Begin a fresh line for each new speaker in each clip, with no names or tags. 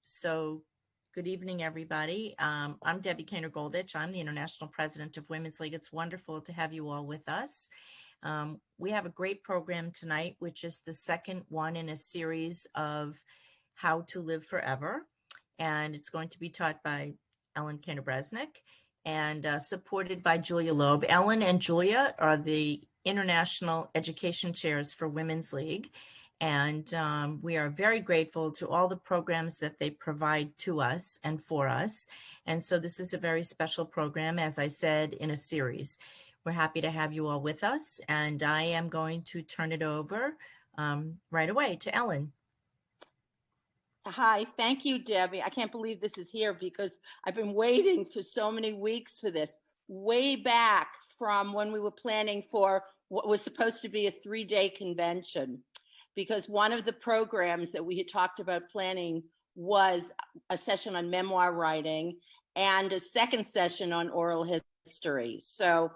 So good evening, everybody. I'm Debbie Kainer-Goldich. I'm the International President of Women's League. It's wonderful to have you all with us. We have a great program tonight, which is the second one in a series of How to Live Forever. And it's going to be taught by Ellen Kainer-Bresnik and supported by Julia Loeb. Ellen and Julia are the International Education Chairs for Women's League. And we are very grateful to all the programs that they provide to us and for us. And so this is a very special program, as I said, in a series. We're happy to have you all with us. And I am going to turn it over right away to Ellen.
Hi, thank you, Debbie. I can't believe this is here because I've been waiting for so many weeks for this, way back from when we were planning for what was supposed to be a 3-day convention. Because one of the programs that we had talked about planning was a session on memoir writing and a second session on oral history. So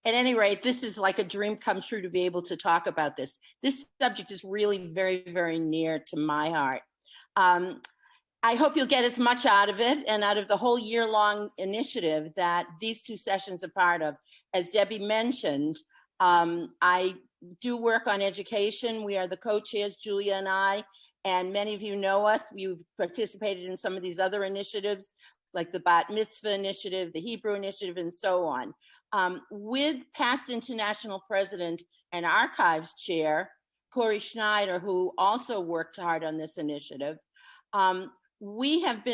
at any rate, this is like a dream come true to be able to talk about this. This subject is really very, very near to my heart. I hope you'll get as much out of it and out of the whole year-long initiative that these two sessions are part of. As Debbie mentioned, I do work on education. We are the co-chairs, Julia and I, and many of you know us. We've participated in some of these other initiatives, like the Bat Mitzvah Initiative, the Hebrew Initiative, and so on. With past International President and Archives Chair, Corey Schneider, who also worked hard on this initiative, we have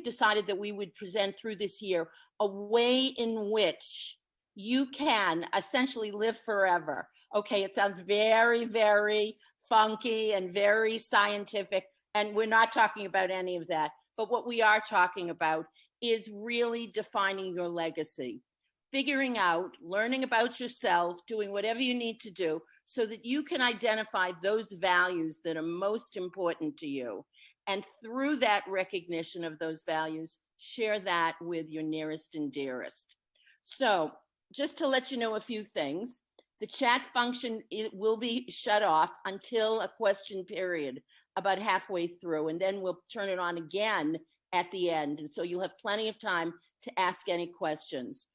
decided that we would present through this year a way in which you can essentially live forever. Okay, it sounds very, very funky and very scientific, and we're not talking about any of that. But what we are talking about is really defining your legacy, figuring out, learning about yourself, doing whatever you need to do so that you can identify those values that are most important to you. And through that recognition of those values, share that with your nearest and dearest. So just to let you know a few things, the chat function will be shut off until a question period about halfway through, and then we'll turn it on again at the end. And so you'll have plenty of time to ask any questions.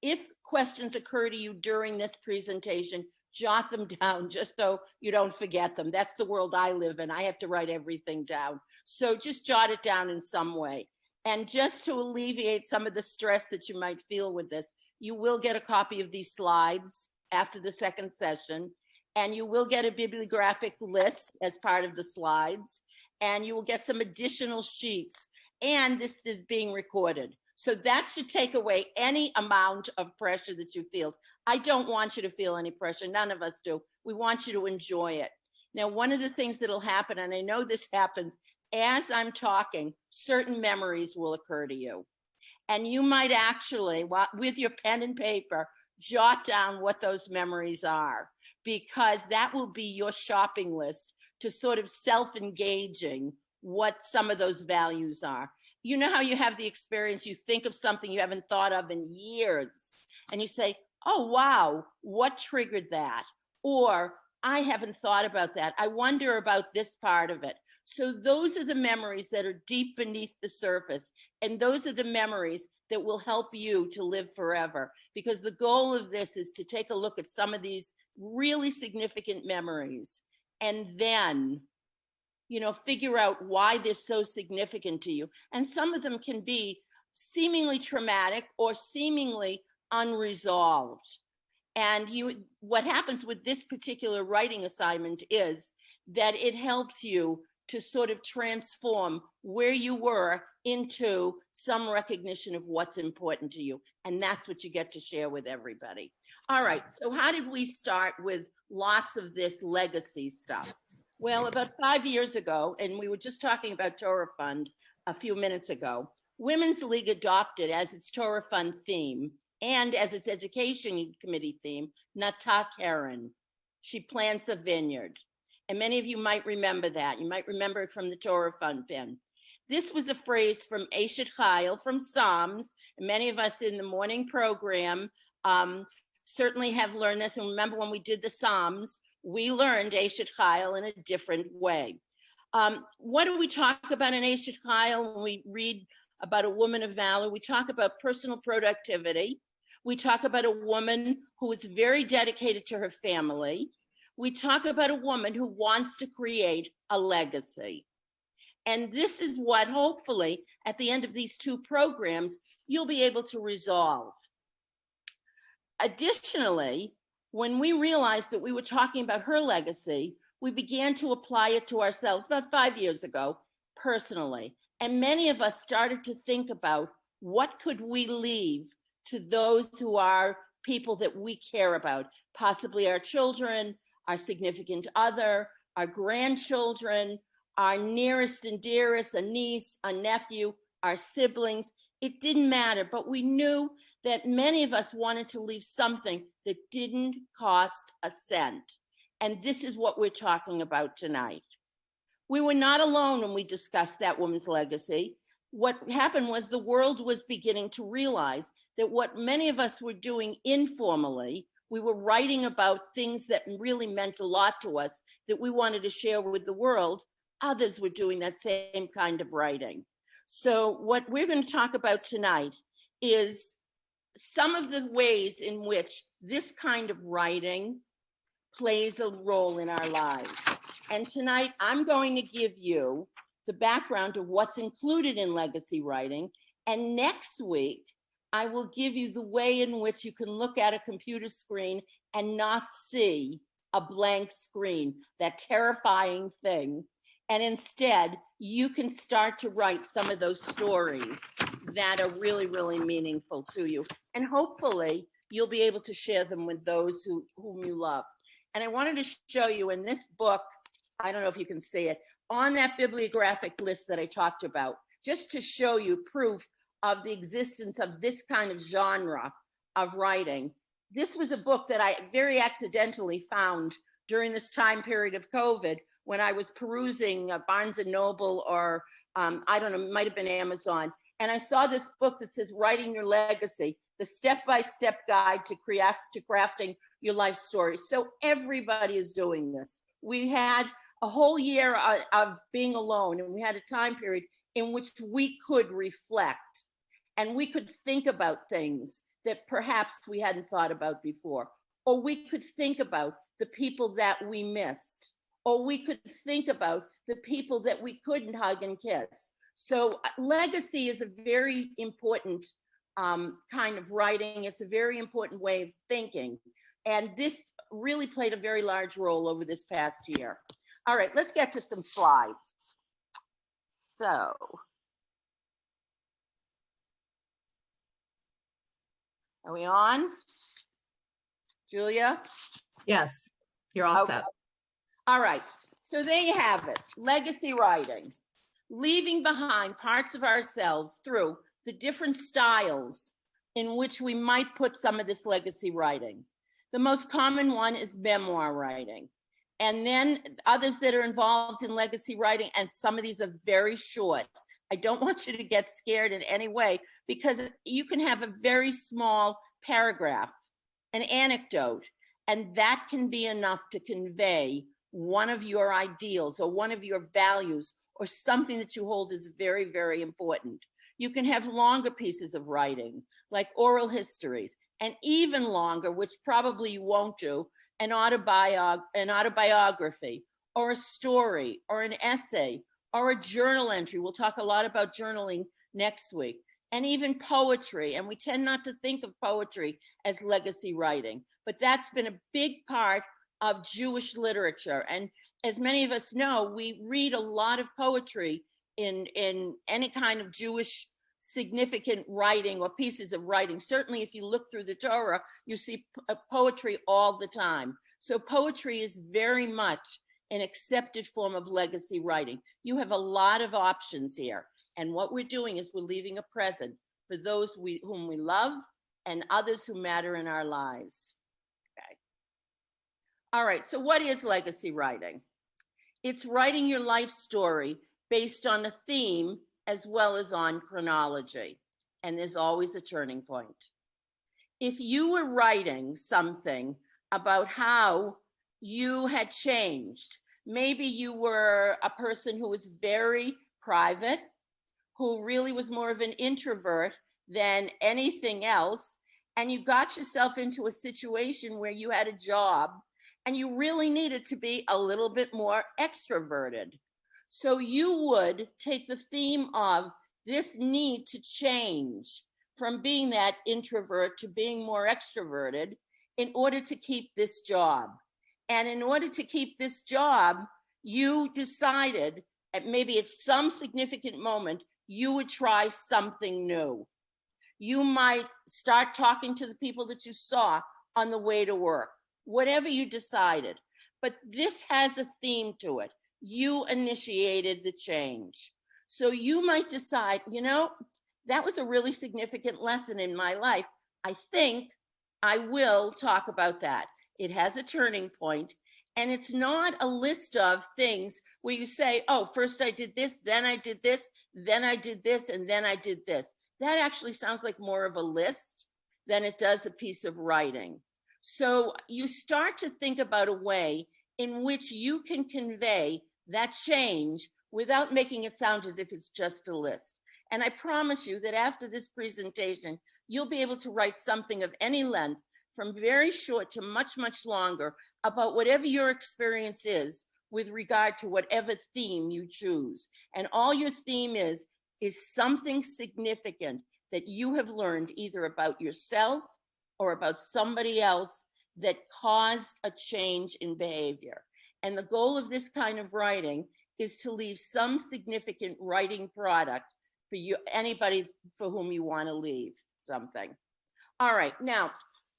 If questions occur to you during this presentation, jot them down just so you don't forget them. That's the world I live in. I have to write everything down. So just jot it down in some way. And just to alleviate some of the stress that you might feel with this, you will get a copy of these slides after the second session, and you will get a bibliographic list as part of the slides, and you will get some additional sheets, and this is being recorded. So that should take away any amount of pressure that you feel. I don't want you to feel any pressure. None of us do. We want you to enjoy it. Now, one of the things that'll happen, and I know this happens, as I'm talking, certain memories will occur to you. And you might actually, with your pen and paper, jot down what those memories are, because that will be your shopping list to sort of self-engaging what some of those values are. You know how you have the experience, you think of something you haven't thought of in years, and you say, oh, wow, what triggered that? Or, I haven't thought about that. I wonder about this part of it. So those are the memories that are deep beneath the surface. And those are the memories that will help you to live forever. Because the goal of this is to take a look at some of these really significant memories and then, you know, figure out why they're so significant to you. And some of them can be seemingly traumatic or seemingly unresolved. And what happens with this particular writing assignment is that it helps you to sort of transform where you were into some recognition of what's important to you. And that's what you get to share with everybody. All right, so how did we start with lots of this legacy stuff? Well, about 5 years ago, and we were just talking about Torah Fund a few minutes ago, Women's League adopted as its Torah Fund theme and as its education committee theme, Nata Keren. She plants a vineyard. And many of you might remember that. You might remember it from the Torah Fund pen. This was a phrase from Eshet Chayil from Psalms. And many of us in the morning program certainly have learned this. And remember when we did the Psalms, we learned Eshet Chayil in a different way. What do we talk about in Asia Kyle when we read about a woman of valor? We talk about personal productivity. We talk about a woman who is very dedicated to her family. We talk about a woman who wants to create a legacy. And this is what, hopefully, at the end of these two programs, you'll be able to resolve. Additionally, when we realized that we were talking about her legacy, we began to apply it to ourselves about 5 years ago, personally. And many of us started to think about what could we leave to those who are people that we care about, possibly our children, our significant other, our grandchildren, our nearest and dearest, a niece, a nephew, our siblings. It didn't matter, but we knew that many of us wanted to leave something that didn't cost a cent. And this is what we're talking about tonight. We were not alone when we discussed that woman's legacy. What happened was the world was beginning to realize that what many of us were doing informally, we were writing about things that really meant a lot to us that we wanted to share with the world. Others were doing that same kind of writing. So what we're going to talk about tonight is some of the ways in which this kind of writing plays a role in our lives. And tonight I'm going to give you the background of what's included in legacy writing. And next week, I will give you the way in which you can look at a computer screen and not see a blank screen, that terrifying thing. And instead, you can start to write some of those stories that are really, really meaningful to you. And hopefully, you'll be able to share them with those whom you love. And I wanted to show you in this book, I don't know if you can see it, on that bibliographic list that I talked about, just to show you proof of the existence of this kind of genre of writing. This was a book that I very accidentally found during this time period of COVID when I was perusing Barnes and Noble or I don't know, it might have been Amazon. And I saw this book that says Writing Your Legacy, the step-by-step guide to crafting your life story. So everybody is doing this. We had a whole year of being alone, and we had a time period in which we could reflect and we could think about things that perhaps we hadn't thought about before, or we could think about the people that we missed, or we could think about the people that we couldn't hug and kiss. So legacy is a very important kind of writing. It's a very important way of thinking. And this really played a very large role over this past year. All right, let's get to some slides. So, are we on? Julia?
Yes, you're all set.
All right, so there you have it, legacy writing. Leaving behind parts of ourselves through the different styles in which we might put some of this legacy writing. The most common one is memoir writing. And then others that are involved in legacy writing, and some of these are very short. I don't want you to get scared in any way, because you can have a very small paragraph, an anecdote, and that can be enough to convey one of your ideals or one of your values or something that you hold is very, very important. You can have longer pieces of writing, like oral histories, and even longer, which probably you won't do, an autobiography, or a story, or an essay, or a journal entry. We'll talk a lot about journaling next week, and even poetry. And we tend not to think of poetry as legacy writing, but that's been a big part of Jewish literature. And as many of us know, we read a lot of poetry in any kind of Jewish significant writing or pieces of writing. Certainly, if you look through the Torah, you see poetry all the time. So poetry is very much an accepted form of legacy writing. You have a lot of options here. And what we're doing is we're leaving a present for those whom we love and others who matter in our lives. Okay. All right, so what is legacy writing? It's writing your life story based on a theme as well as on chronology. And there's always a turning point. If you were writing something about how you had changed, Maybe you were a person who was very private, who really was more of an introvert than anything else. And you got yourself into a situation where you had a job and you really needed to be a little bit more extroverted. So you would take the theme of this need to change from being that introvert to being more extroverted in order to keep this job. And in order to keep this job, you decided maybe at some significant moment, you would try something new. You might start talking to the people that you saw on the way to work, whatever you decided. But this has a theme to it. You initiated the change. So you might decide, that was a really significant lesson in my life. I think I will talk about that. It has a turning point. And it's not a list of things where you say, oh, first I did this, then I did this, then I did this, and then I did this. That actually sounds like more of a list than it does a piece of writing. So you start to think about a way in which you can convey that change without making it sound as if it's just a list. And I promise you that after this presentation, you'll be able to write something of any length, from very short to much, much longer, about whatever your experience is with regard to whatever theme you choose. And all your theme is something significant that you have learned either about yourself or about somebody else that caused a change in behavior. And the goal of this kind of writing is to leave some significant writing product for you, anybody for whom you want to leave something. All right, now,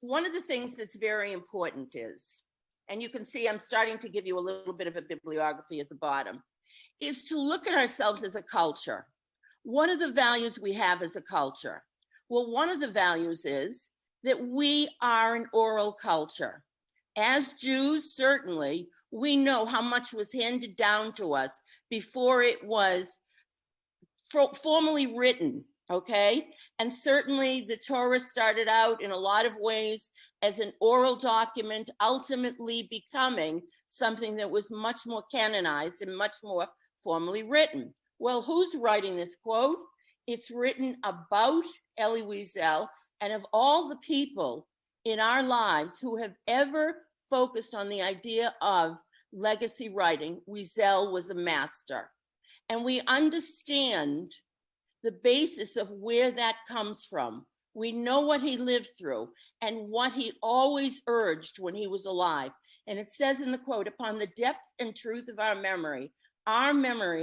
one of the things that's very important is, and you can see I'm starting to give you a little bit of a bibliography at the bottom, is to look at ourselves as a culture. What are the values we have as a culture? Well, one of the values is that we are an oral culture. As Jews, certainly, we know how much was handed down to us before it was formally written, okay? And certainly the Torah started out in a lot of ways as an oral document, ultimately becoming something that was much more canonized and much more formally written. Well, who's writing this quote? It's written about Elie Wiesel, and of all the people in our lives who have ever focused on the idea of legacy writing, Wiesel was a master. And we understand the basis of where that comes from. We know what he lived through and what he always urged when he was alive. And it says in the quote, upon the depth and truth of our memory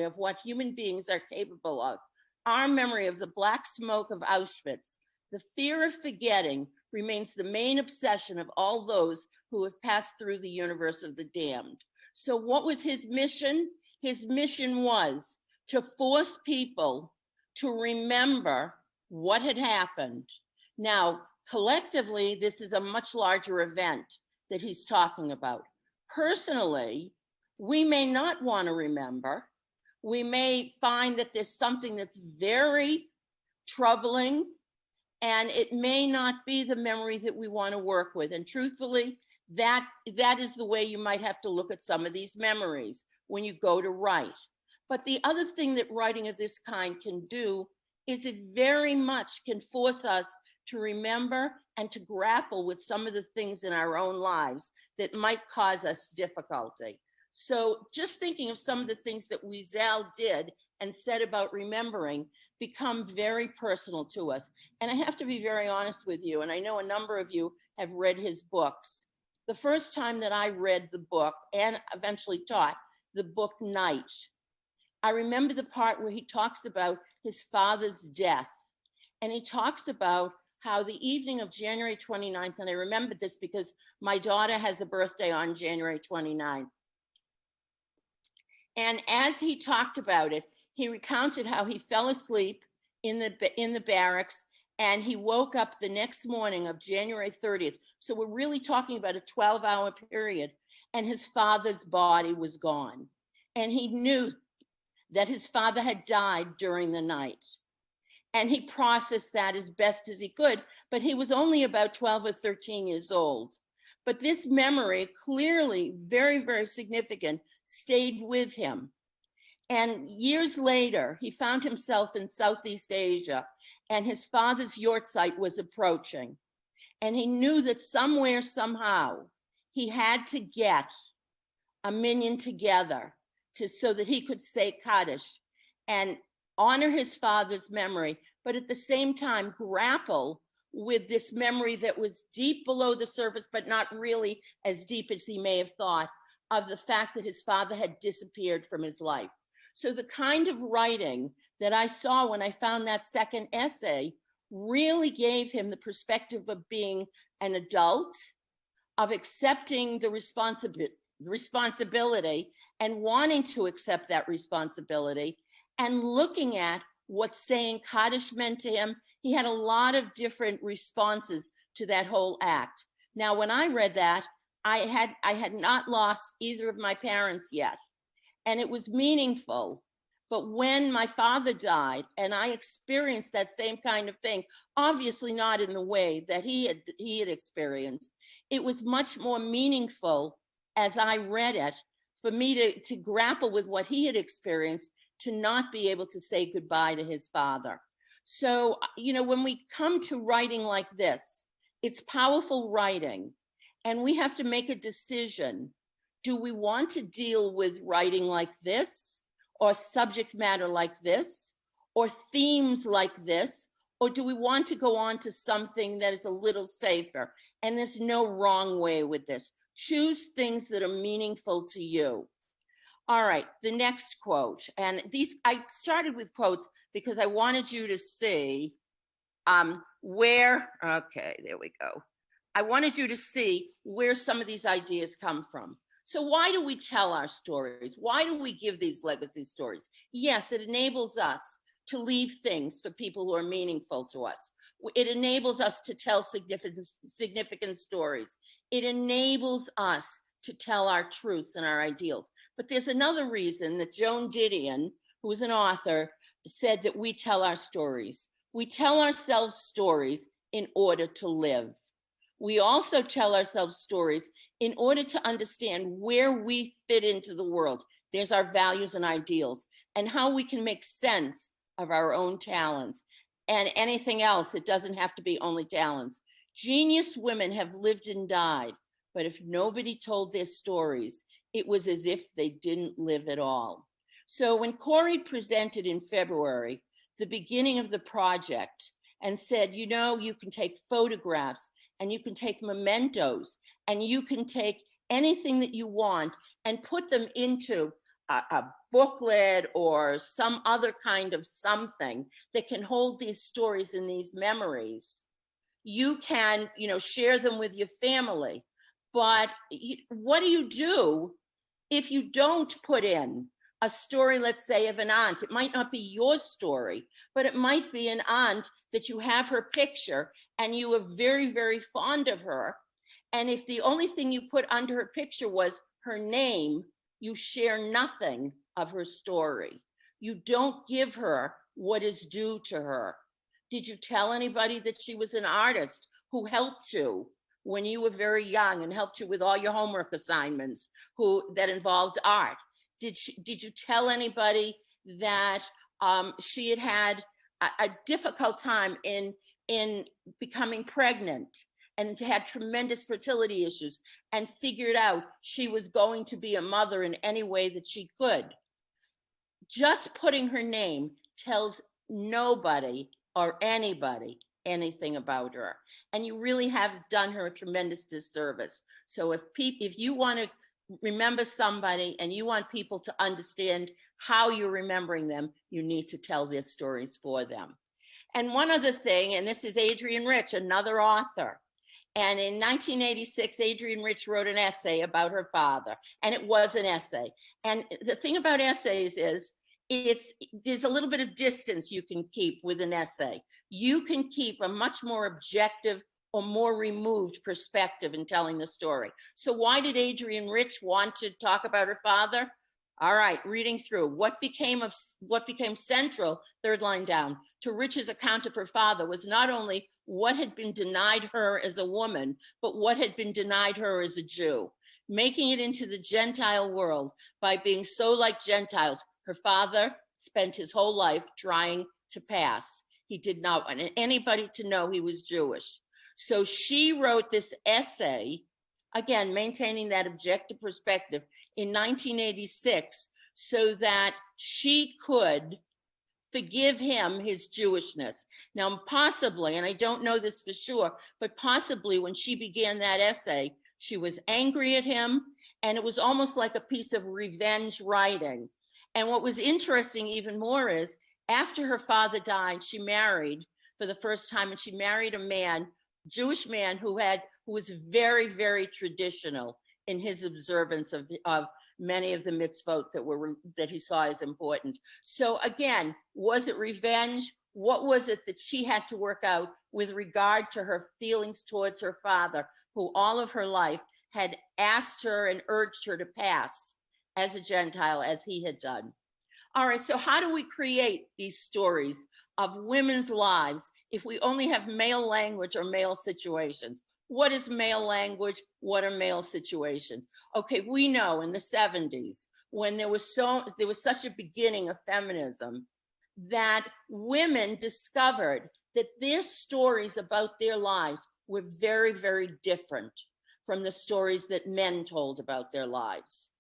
of what human beings are capable of, our memory of the black smoke of Auschwitz, the fear of forgetting remains the main obsession of all those who have passed through the universe of the damned. So what was his mission? His mission was to force people to remember what had happened. Now, collectively, this is a much larger event that he's talking about. Personally, we may not want to remember. We may find that there's something that's very troubling, and it may not be the memory that we want to work with. And truthfully, that is the way you might have to look at some of these memories when you go to write. But the other thing that writing of this kind can do is it very much can force us to remember and to grapple with some of the things in our own lives that might cause us difficulty. So just thinking of some of the things that Wiesel did and said about remembering become very personal to us. And I have to be very honest with you, and I know a number of you have read his books. The first time that I read the book and eventually taught the book Night, I remember the part where he talks about his father's death. And he talks about how the evening of January 29th, and I remember this because my daughter has a birthday on January 29th. And as he talked about it, he recounted how he fell asleep in the barracks and he woke up the next morning of January 30th. So we're really talking about a 12-hour period, and his father's body was gone. And he knew that his father had died during the night. And he processed that as best as he could, but he was only about 12 or 13 years old. But this memory, clearly very, very significant, stayed with him. And years later, he found himself in Southeast Asia, and his father's yahrzeit was approaching. And he knew that somewhere, somehow, he had to get a minyan together so that he could say Kaddish and honor his father's memory, but at the same time grapple with this memory that was deep below the surface, but not really as deep as he may have thought, of the fact that his father had disappeared from his life. So the kind of writing that I saw when I found that second essay really gave him the perspective of being an adult, of accepting the responsibility and wanting to accept that responsibility, and looking at what saying Kaddish meant to him. He had a lot of different responses to that whole act. Now, when I read that, I had not lost either of my parents yet, and it was meaningful. But when my father died and I experienced that same kind of thing, obviously not in the way that he had experienced, it was much more meaningful as I read it for me to grapple with what he had experienced, to not be able to say goodbye to his father. So, when we come to writing like this, it's powerful writing, and we have to make a decision. Do we want to deal with writing like this, or subject matter like this, or themes like this, or do we want to go on to something that is a little safer? And there's no wrong way with this. Choose things that are meaningful to you. All right, the next quote. And I started with quotes because I wanted you to see okay, there we go. I wanted you to see where some of these ideas come from. So why do we tell our stories? Why do we give these legacy stories? Yes, it enables us to leave things for people who are meaningful to us. It enables us to tell significant stories. It enables us to tell our truths and our ideals. But there's another reason that Joan Didion, who is an author, said that we tell our stories. We tell ourselves stories in order to live. We also tell ourselves stories in order to understand where we fit into the world. There's our values and ideals, and how we can make sense of our own talents. And anything else, it doesn't have to be only talents. Genius women have lived and died, but if nobody told their stories, it was as if they didn't live at all. So when Corey presented in February the beginning of the project and said, you can take photographs, and you can take mementos, and you can take anything that you want and put them into a booklet or some other kind of something that can hold these stories and these memories. You can, share them with your family. But what do you do if you don't put in a story, let's say, of an aunt? It might not be your story, but it might be an aunt that you have her picture and you were very, very fond of her. And if the only thing you put under her picture was her name, you share nothing of her story. You don't give her what is due to her. Did you tell anybody that she was an artist who helped you when you were very young and helped you with all your homework assignments that involved art? Did you tell anybody that she had a difficult time in becoming pregnant and had tremendous fertility issues and figured out she was going to be a mother in any way that she could? Just putting her name tells nobody or anybody anything about her, and you really have done her a tremendous disservice. So if you want to remember somebody and you want people to understand how you're remembering them, you need to tell their stories for them. And one other thing, and this is Adrian Rich, another author. And in 1986, Adrian Rich wrote an essay about her father, and it was an essay. And the thing about essays is there's a little bit of distance you can keep with an essay. You can keep a much more objective or more removed perspective in telling the story. So why did Adrian Rich want to talk about her father? All right, reading through. What became central, third line down, to Rich's account of her father was not only what had been denied her as a woman, but what had been denied her as a Jew. Making it into the Gentile world by being so like Gentiles, her father spent his whole life trying to pass. He did not want anybody to know he was Jewish. So she wrote this essay, again, maintaining that objective perspective, in 1986, so that she could forgive him his Jewishness. Now, possibly, and I don't know this for sure, but possibly when she began that essay, she was angry at him, and it was almost like a piece of revenge writing. And what was interesting even more is after her father died, she married for the first time, and she married a man, Jewish man, who was very, very traditional in his observance of many of the mitzvot that he saw as important. So again, was it revenge? What was it that she had to work out with regard to her feelings towards her father, who all of her life had asked her and urged her to pass as a Gentile, as he had done? All right, so how do we create these stories of women's lives if we only have male language or male situations? What is male language? What are male situations? Okay, we know in the 70s, when there was such a beginning of feminism, that women discovered that their stories about their lives were very, very different from the stories that men told about their lives.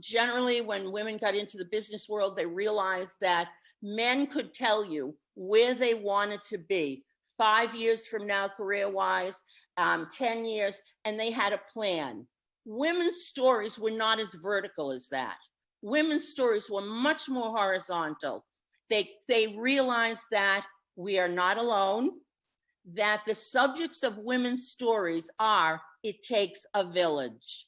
Generally, when women got into the business world, they realized that men could tell you where they wanted to be 5 years from now, career-wise, 10 years, and they had a plan. Women's stories were not as vertical as that. Women's stories were much more horizontal. They realized that we are not alone, that the subjects of women's stories are, it takes a village.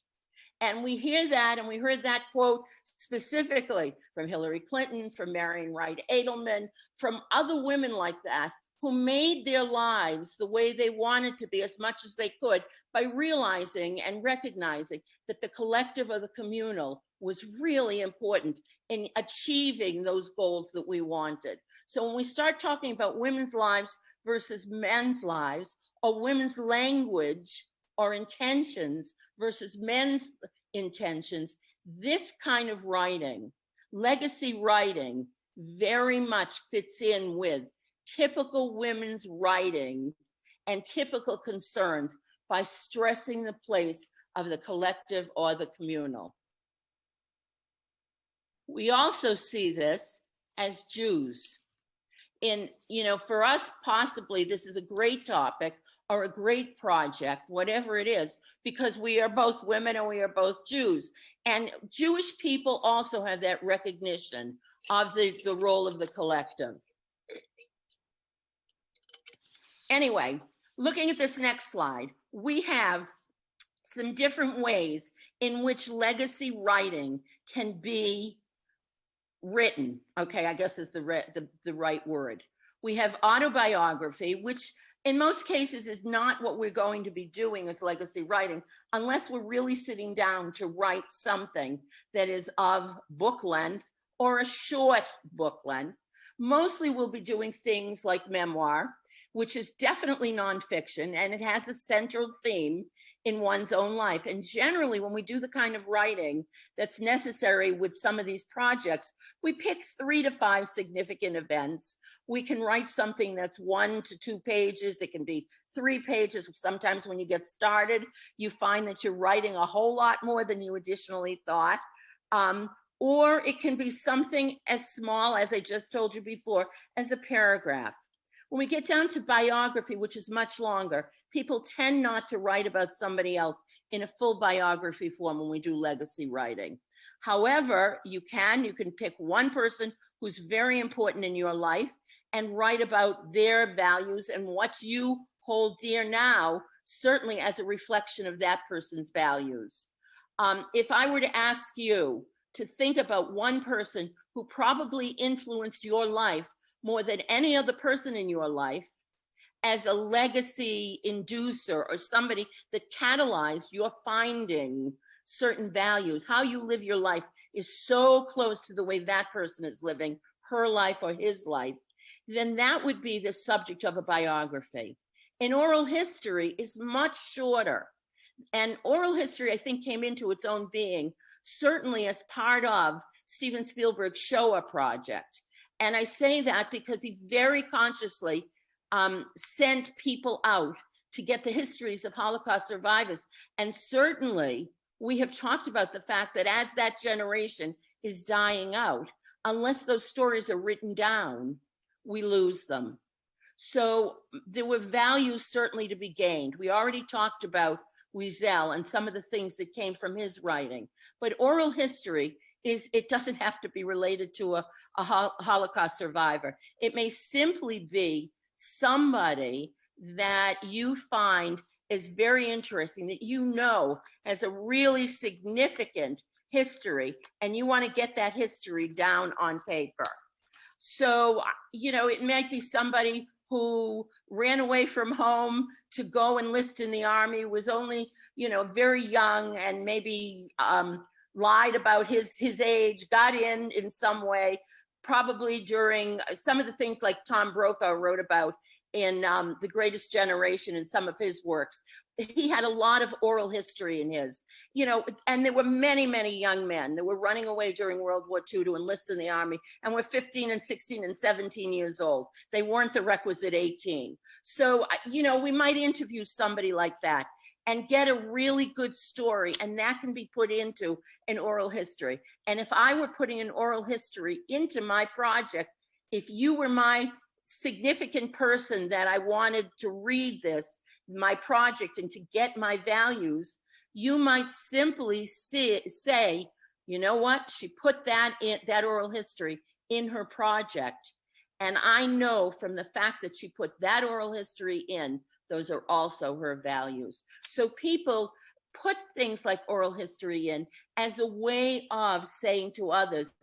And we hear that, and we heard that quote specifically from Hillary Clinton, from Marian Wright Edelman, from other women like that, who made their lives the way they wanted to be as much as they could by realizing and recognizing that the collective or the communal was really important in achieving those goals that we wanted. So when we start talking about women's lives versus men's lives, or women's language or intentions versus men's intentions, this kind of writing, legacy writing, very much fits in with typical women's writing and typical concerns by stressing the place of the collective or the communal. We also see this as Jews. For us, possibly this is a great topic or a great project, whatever it is, because we are both women and we are both Jews. And Jewish people also have that recognition of the role of the collective. Anyway, looking at this next slide, we have some different ways in which legacy writing can be written. Okay, I guess is the right word. We have autobiography, which in most cases is not what we're going to be doing as legacy writing, unless we're really sitting down to write something that is of book length or a short book length. Mostly we'll be doing things like memoir, which is definitely nonfiction, and it has a central theme in one's own life. And generally, when we do the kind of writing that's necessary with some of these projects, we pick 3 to 5 significant events. We can write something that's 1 to 2 pages. It can be 3 pages. Sometimes when you get started, you find that you're writing a whole lot more than you additionally thought. Or it can be something as small, as I just told you before, as a paragraph. When we get down to biography, which is much longer, people tend not to write about somebody else in a full biography form when we do legacy writing. However, you can pick one person who's very important in your life and write about their values and what you hold dear now, certainly as a reflection of that person's values. If I were to ask you to think about one person who probably influenced your life more than any other person in your life as a legacy inducer or somebody that catalyzed your finding certain values, how you live your life is so close to the way that person is living her life or his life, then that would be the subject of a biography. An oral history is much shorter. And oral history, I think, came into its own being, certainly as part of Steven Spielberg's Shoah project. And I say that because he very consciously sent people out to get the histories of Holocaust survivors. And certainly, we have talked about the fact that as that generation is dying out, unless those stories are written down, we lose them. So there were values certainly to be gained. We already talked about Wiesel and some of the things that came from his writing. But oral history it doesn't have to be related to a Holocaust survivor. It may simply be somebody that you find is very interesting, that you know has a really significant history, and you want to get that history down on paper. So, it might be somebody who ran away from home to go enlist in the army, was only, very young, and maybe lied about his age, got in some way, probably during some of the things like Tom Brokaw wrote about in The Greatest Generation and some of his works. He had a lot of oral history in his, and there were many, many young men that were running away during World War II to enlist in the army and were 15 and 16 and 17 years old. They weren't the requisite 18. So, we might interview somebody like that and get a really good story, and that can be put into an oral history. And if I were putting an oral history into my project, if you were my significant person that I wanted to read my project, and to get my values, you might simply say, you know what, she put that oral history in her project. And I know from the fact that she put that oral history in, those are also her values. So people put things like oral history in as a way of saying to others,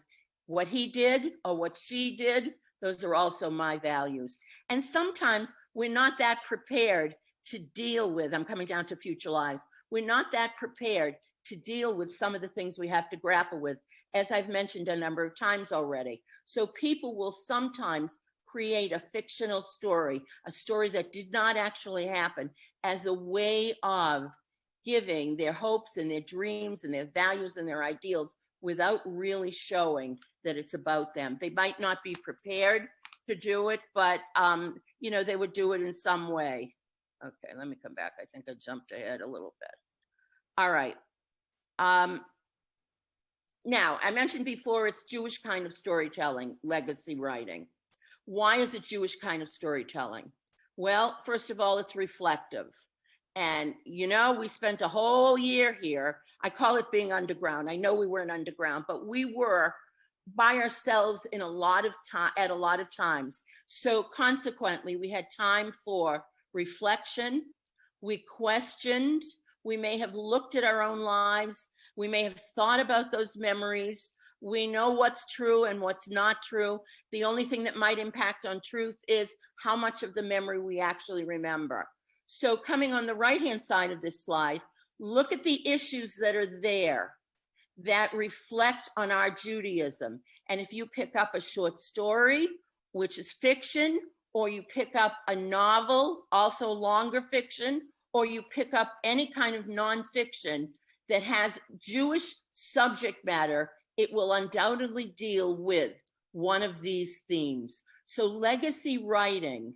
what he did or what she did, those are also my values. And sometimes we're not that prepared to deal with, I'm coming down to future lives, we're not that prepared to deal with some of the things we have to grapple with, as I've mentioned a number of times already. So people will sometimes create a fictional story, a story that did not actually happen, as a way of giving their hopes and their dreams and their values and their ideals without really showing that it's about them. They might not be prepared to do it, but they would do it in some way. Okay, let me come back. I think I jumped ahead a little bit. All right. Now, I mentioned before, it's Jewish kind of storytelling, legacy writing. Why is it Jewish kind of storytelling? Well, first of all, it's reflective. And, we spent a whole year here. I call it being underground. I know we weren't underground, but we were by ourselves at a lot of times. So consequently, we had time for reflection. We questioned. We may have looked at our own lives. We may have thought about those memories. We know what's true and what's not true. The only thing that might impact on truth is how much of the memory we actually remember. So coming on the right-hand side of this slide, look at the issues that are there that reflect on our Judaism. And if you pick up a short story, which is fiction, or you pick up a novel, also longer fiction, or you pick up any kind of nonfiction that has Jewish subject matter, it will undoubtedly deal with one of these themes. So legacy writing,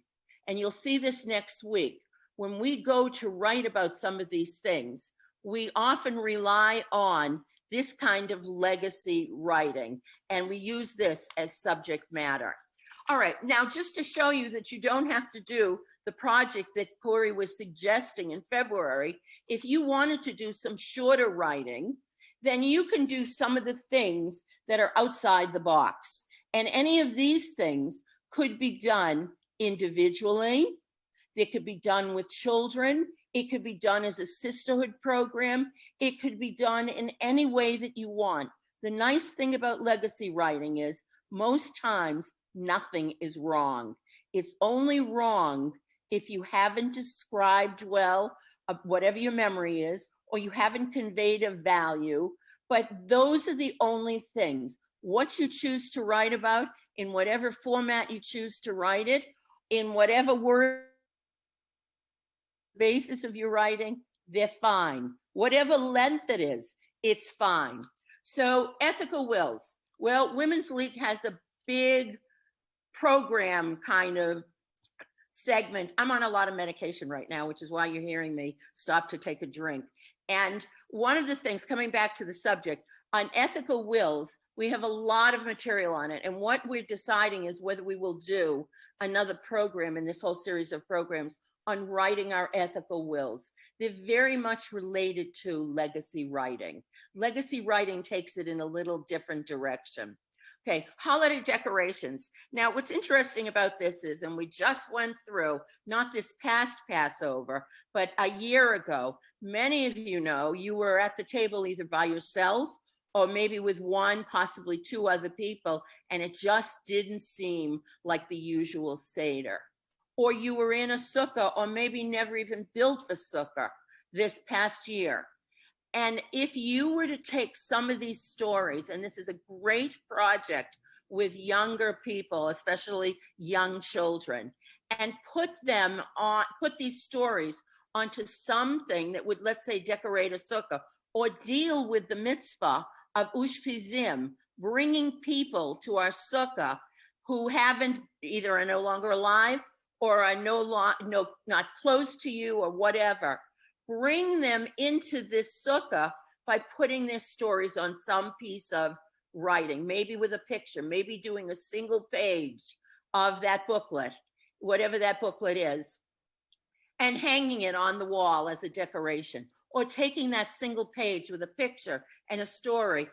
and you'll see this next week, when we go to write about some of these things, we often rely on this kind of legacy writing, and we use this as subject matter. All right, now just to show you that you don't have to do the project that Corey was suggesting in February, if you wanted to do some shorter writing, then you can do some of the things that are outside the box. And any of these things could be done individually. It could be done with children. It could be done as a sisterhood program. It could be done in any way that you want. The nice thing about legacy writing is most times nothing is wrong. It's only wrong if you haven't described well whatever your memory is, or you haven't conveyed a value, but those are the only things. What you choose to write about, in whatever format you choose to write it, in whatever word basis of your writing, they're fine. Whatever length it is, it's fine. So ethical wills. Well, Women's League has a big program kind of segment. I'm on a lot of medication right now, which is why you're hearing me stop to take a drink. And one of the things, coming back to the subject, on ethical wills, we have a lot of material on it. And what we're deciding is whether we will do another program in this whole series of programs on writing our ethical wills. They're very much related to legacy writing. Legacy writing takes it in a little different direction. Okay, holiday decorations. Now, what's interesting about this is, and we just went through, not this past Passover, but a year ago, many of you know you were at the table either by yourself or maybe with one, possibly two other people, and it just didn't seem like the usual Seder. Or you were in a sukkah, or maybe never even built the sukkah this past year. And if you were to take some of these stories, and this is a great project with younger people, especially young children, and put these stories onto something that would, let's say, decorate a sukkah, or deal with the mitzvah of ushpizim, bringing people to our sukkah who haven't, either are no longer alive or are not close to you or whatever. Bring them into this sukkah by putting their stories on some piece of writing, maybe with a picture, maybe doing a single page of that booklet, whatever that booklet is, and hanging it on the wall as a decoration, or taking that single page with a picture and a story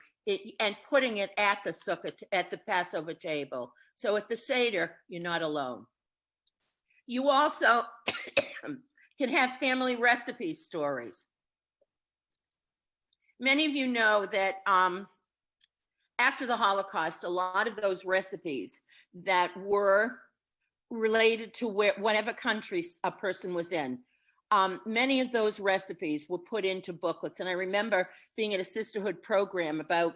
and putting it at the sukkah, at the Passover table. So at the Seder, you're not alone. You also can have family recipe stories. Many of you know that after the Holocaust, a lot of those recipes that were related to whatever country a person was in, many of those recipes were put into booklets. And I remember being at a sisterhood program about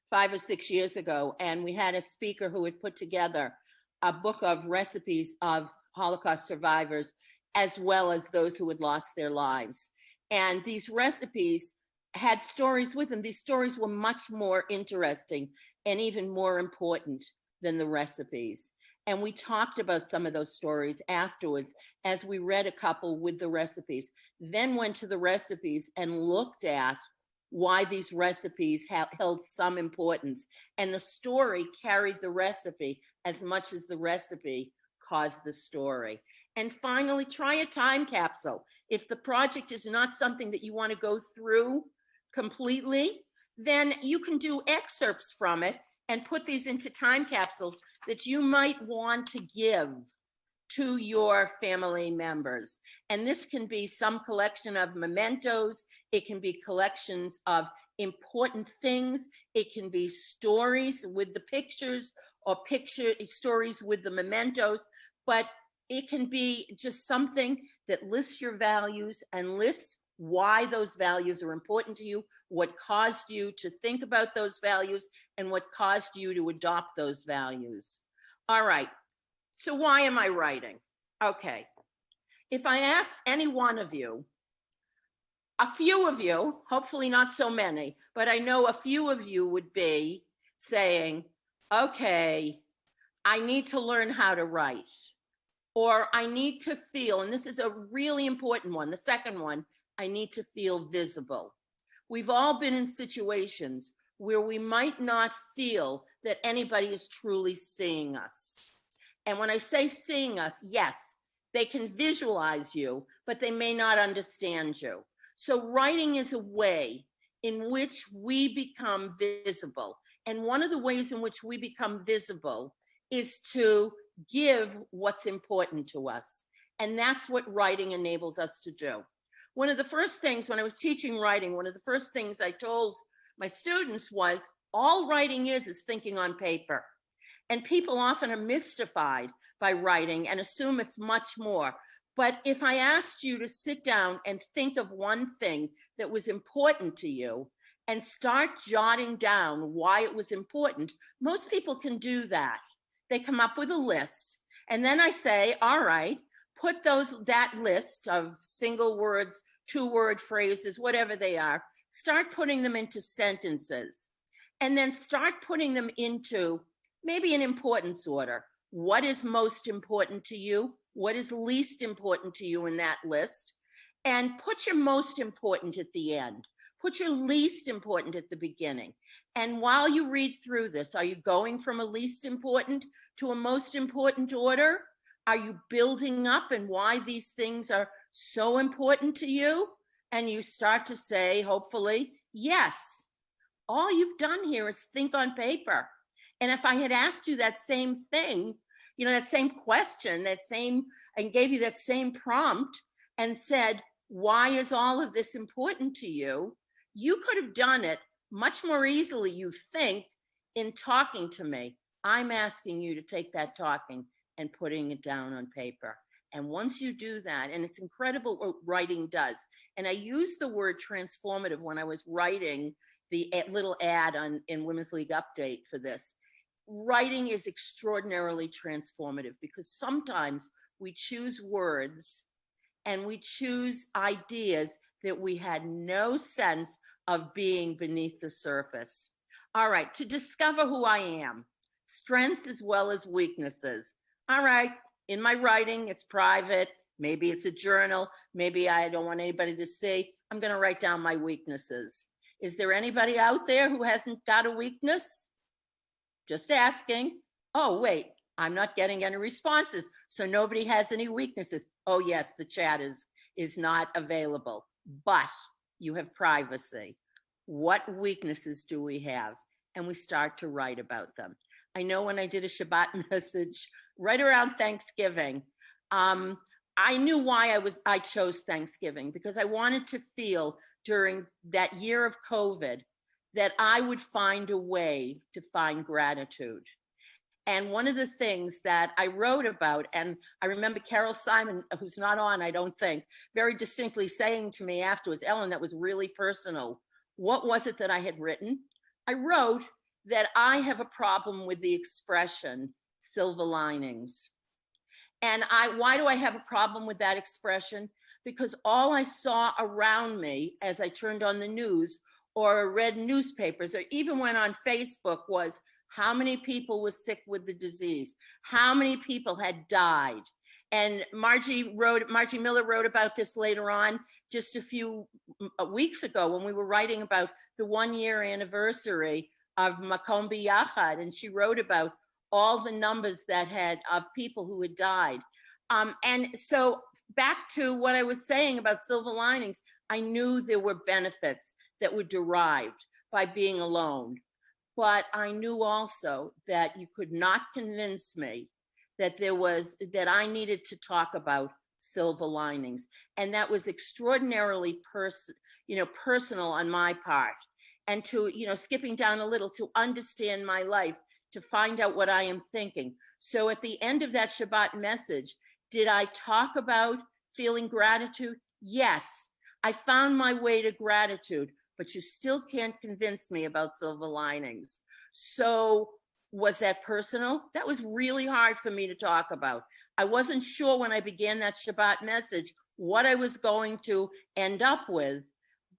5 or 6 years ago, and we had a speaker who had put together a book of recipes of Holocaust survivors, as well as those who had lost their lives. And these recipes had stories with them. These stories were much more interesting and even more important than the recipes. And we talked about some of those stories afterwards as we read a couple with the recipes, then went to the recipes and looked at why these recipes held some importance. And the story carried the recipe as much as the recipe caused the story. And finally, try a time capsule. If the project is not something that you want to go through completely, then you can do excerpts from it and put these into time capsules that you might want to give to your family members. And this can be some collection of mementos. It can be collections of important things. It can be stories with the pictures, or stories with the mementos, but it can be just something that lists your values and lists why those values are important to you, what caused you to think about those values, and what caused you to adopt those values. All right, so why am I writing? Okay, if I asked any one of you, a few of you, hopefully not so many, but I know a few of you would be saying, okay, I need to learn how to write, or I need to feel, and this is a really important one, the second one, I need to feel visible. We've all been in situations where we might not feel that anybody is truly seeing us. And when I say seeing us, yes, they can visualize you, but they may not understand you. So writing is a way in which we become visible. And one of the ways in which we become visible is to give what's important to us. And that's what writing enables us to do. One of the first things when I was teaching writing, one of the first things I told my students was, all writing is thinking on paper. And people often are mystified by writing and assume it's much more. But if I asked you to sit down and think of one thing that was important to you and start jotting down why it was important, most people can do that. They come up with a list. And then I say, all right, put that list of single words, 2-word phrases, whatever they are, start putting them into sentences. And then start putting them into maybe an importance order. What is most important to you? What is least important to you in that list? And put your most important at the end. Put your least important at the beginning. And while you read through this, are you going from a least important to a most important order? Are you building up and why these things are so important to you? And you start to say, hopefully, yes. All you've done here is think on paper. And if I had asked you that same thing, that same question, and gave you that same prompt and said, why is all of this important to you? You could have done it much more easily, you think, in talking to me. I'm asking you to take that talking and putting it down on paper. And once you do that, and it's incredible what writing does. And I used the word transformative when I was writing the little ad in Women's League Update for this. Writing is extraordinarily transformative because sometimes we choose words and we choose ideas that we had no sense of being beneath the surface. All right, to discover who I am, strengths as well as weaknesses. All right, in my writing, it's private. Maybe it's a journal. Maybe I don't want anybody to see. I'm going to write down my weaknesses. Is there anybody out there who hasn't got a weakness? Just asking. Oh, wait, I'm not getting any responses. So nobody has any weaknesses. Oh, yes, the chat is not available, but you have privacy. What weaknesses do we have? And we start to write about them. I know when I did a Shabbat message right around Thanksgiving, I knew why I chose Thanksgiving, because I wanted to feel during that year of COVID that I would find a way to find gratitude. And one of the things that I wrote about, and I remember Carol Simon, who's not on, I don't think, very distinctly saying to me afterwards, Ellen, that was really personal. What was it that I had written? I wrote that I have a problem with the expression silver linings. And why do I have a problem with that expression? Because all I saw around me as I turned on the news or read newspapers or even went on Facebook was how many people were sick with the disease, how many people had died. And Margie Miller wrote about this later on, just a few weeks ago when we were writing about the 1-year anniversary of Makom B'Yachad, and she wrote about all the numbers of people who had died. And so back to what I was saying about silver linings, I knew there were benefits that were derived by being alone. But I knew also that you could not convince me that I needed to talk about silver linings. And that was extraordinarily personal on my part. And to, skipping down a little, to understand my life, to find out what I am thinking. So at the end of that Shabbat message, did I talk about feeling gratitude? Yes, I found my way to gratitude, but you still can't convince me about silver linings. So was that personal? That was really hard for me to talk about. I wasn't sure when I began that Shabbat message what I was going to end up with,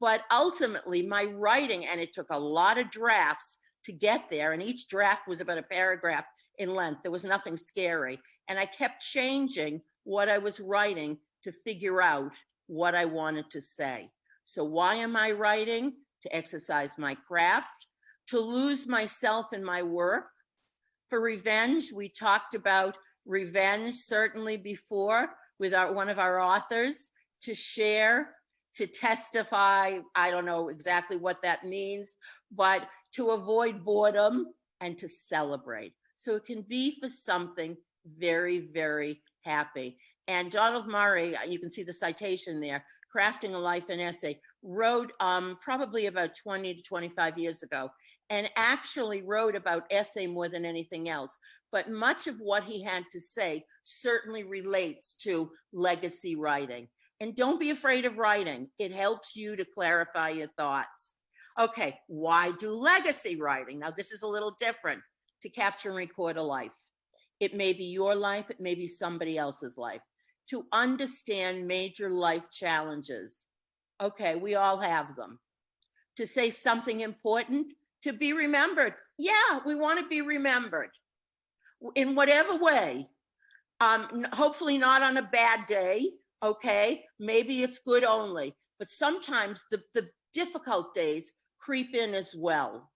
but ultimately my writing, and it took a lot of drafts to get there, and each draft was about a paragraph in length. There was nothing scary. And I kept changing what I was writing to figure out what I wanted to say. So why am I writing? To exercise my craft, to lose myself in my work. For revenge, we talked about revenge certainly before with one of our authors, to share, to testify. I don't know exactly what that means, but to avoid boredom and to celebrate. So it can be for something very, very happy. And Donald Murray, you can see the citation there, Crafting a Life, an Essay, wrote probably about 20 to 25 years ago, and actually wrote about essay more than anything else. But much of what he had to say certainly relates to legacy writing. And don't be afraid of writing. It helps you to clarify your thoughts. Okay, why do legacy writing? Now, this is a little different. To capture and record a life. It may be your life, it may be somebody else's life. To understand major life challenges. Okay, we all have them. To say something important, to be remembered. Yeah, we want to be remembered in whatever way. Hopefully not on a bad day, okay? Maybe it's good only. But sometimes the difficult days creep in as well.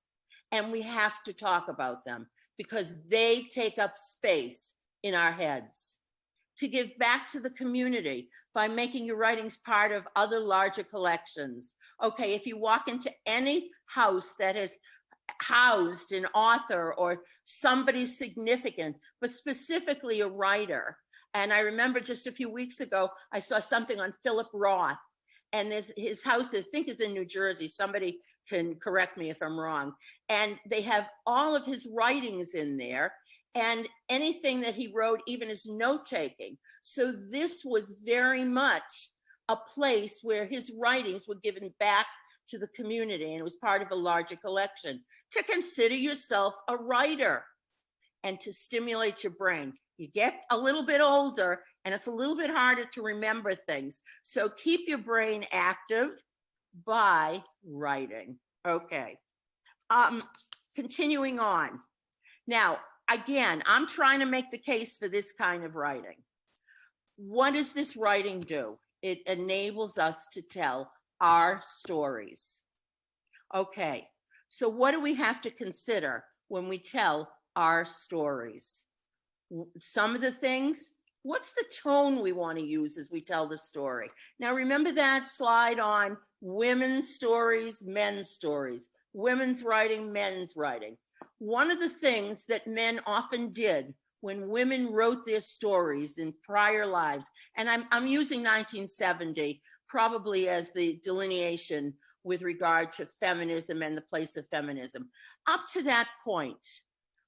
And we have to talk about them because they take up space in our heads. To give back to the community by making your writings part of other larger collections. Okay, if you walk into any house that has housed an author or somebody significant, but specifically a writer. And I remember just a few weeks ago, I saw something on Philip Roth. And his house, I think, is in New Jersey. Somebody can correct me if I'm wrong. And they have all of his writings in there and anything that he wrote, even his note-taking. So this was very much a place where his writings were given back to the community, and it was part of a larger collection. To consider yourself a writer and to stimulate your brain. You get a little bit older and it's a little bit harder to remember things. So keep your brain active by writing. Okay. Continuing on. Now, again, I'm trying to make the case for this kind of writing. What does this writing do? It enables us to tell our stories. Okay. So what do we have to consider when we tell our stories? Some of the things, what's the tone we want to use as we tell the story? Now, remember that slide on women's stories, men's stories, women's writing, men's writing. One of the things that men often did when women wrote their stories in prior lives, and I'm using 1970 probably as the delineation with regard to feminism and the place of feminism. Up to that point,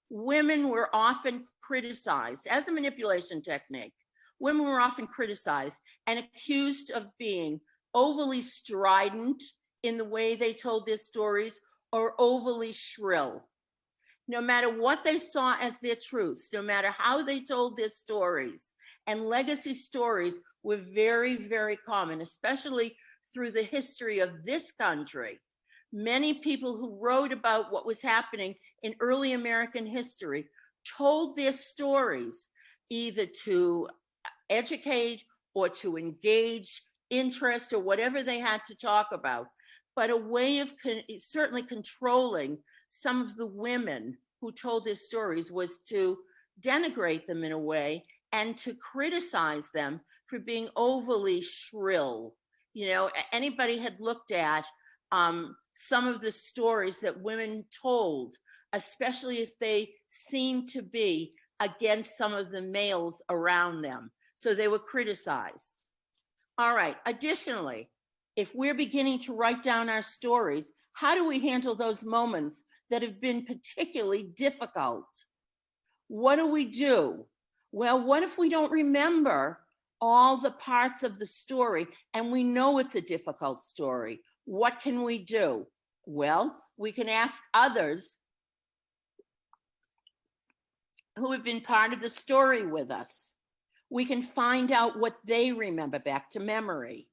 women were often criticized as a manipulation technique. Women were often criticized and accused of being overly strident in the way they told their stories or overly shrill. No matter what they saw as their truths, no matter how they told their stories, and legacy stories were very, very common, especially through the history of this country. Many people who wrote about what was happening in early American history told their stories either to educate or to engage interest or whatever they had to talk about, but a way of certainly controlling some of the women who told their stories was to denigrate them in a way and to criticize them for being overly shrill. You know, anybody had looked at some of the stories that women told, especially if they seemed to be against some of the males around them. So they were criticized. All right, additionally, if we're beginning to write down our stories, how do we handle those moments that have been particularly difficult? What do we do? Well, what if we don't remember all the parts of the story and we know it's a difficult story? What can we do? Well, we can ask others who have been part of the story with us. We can find out what they remember back to memory.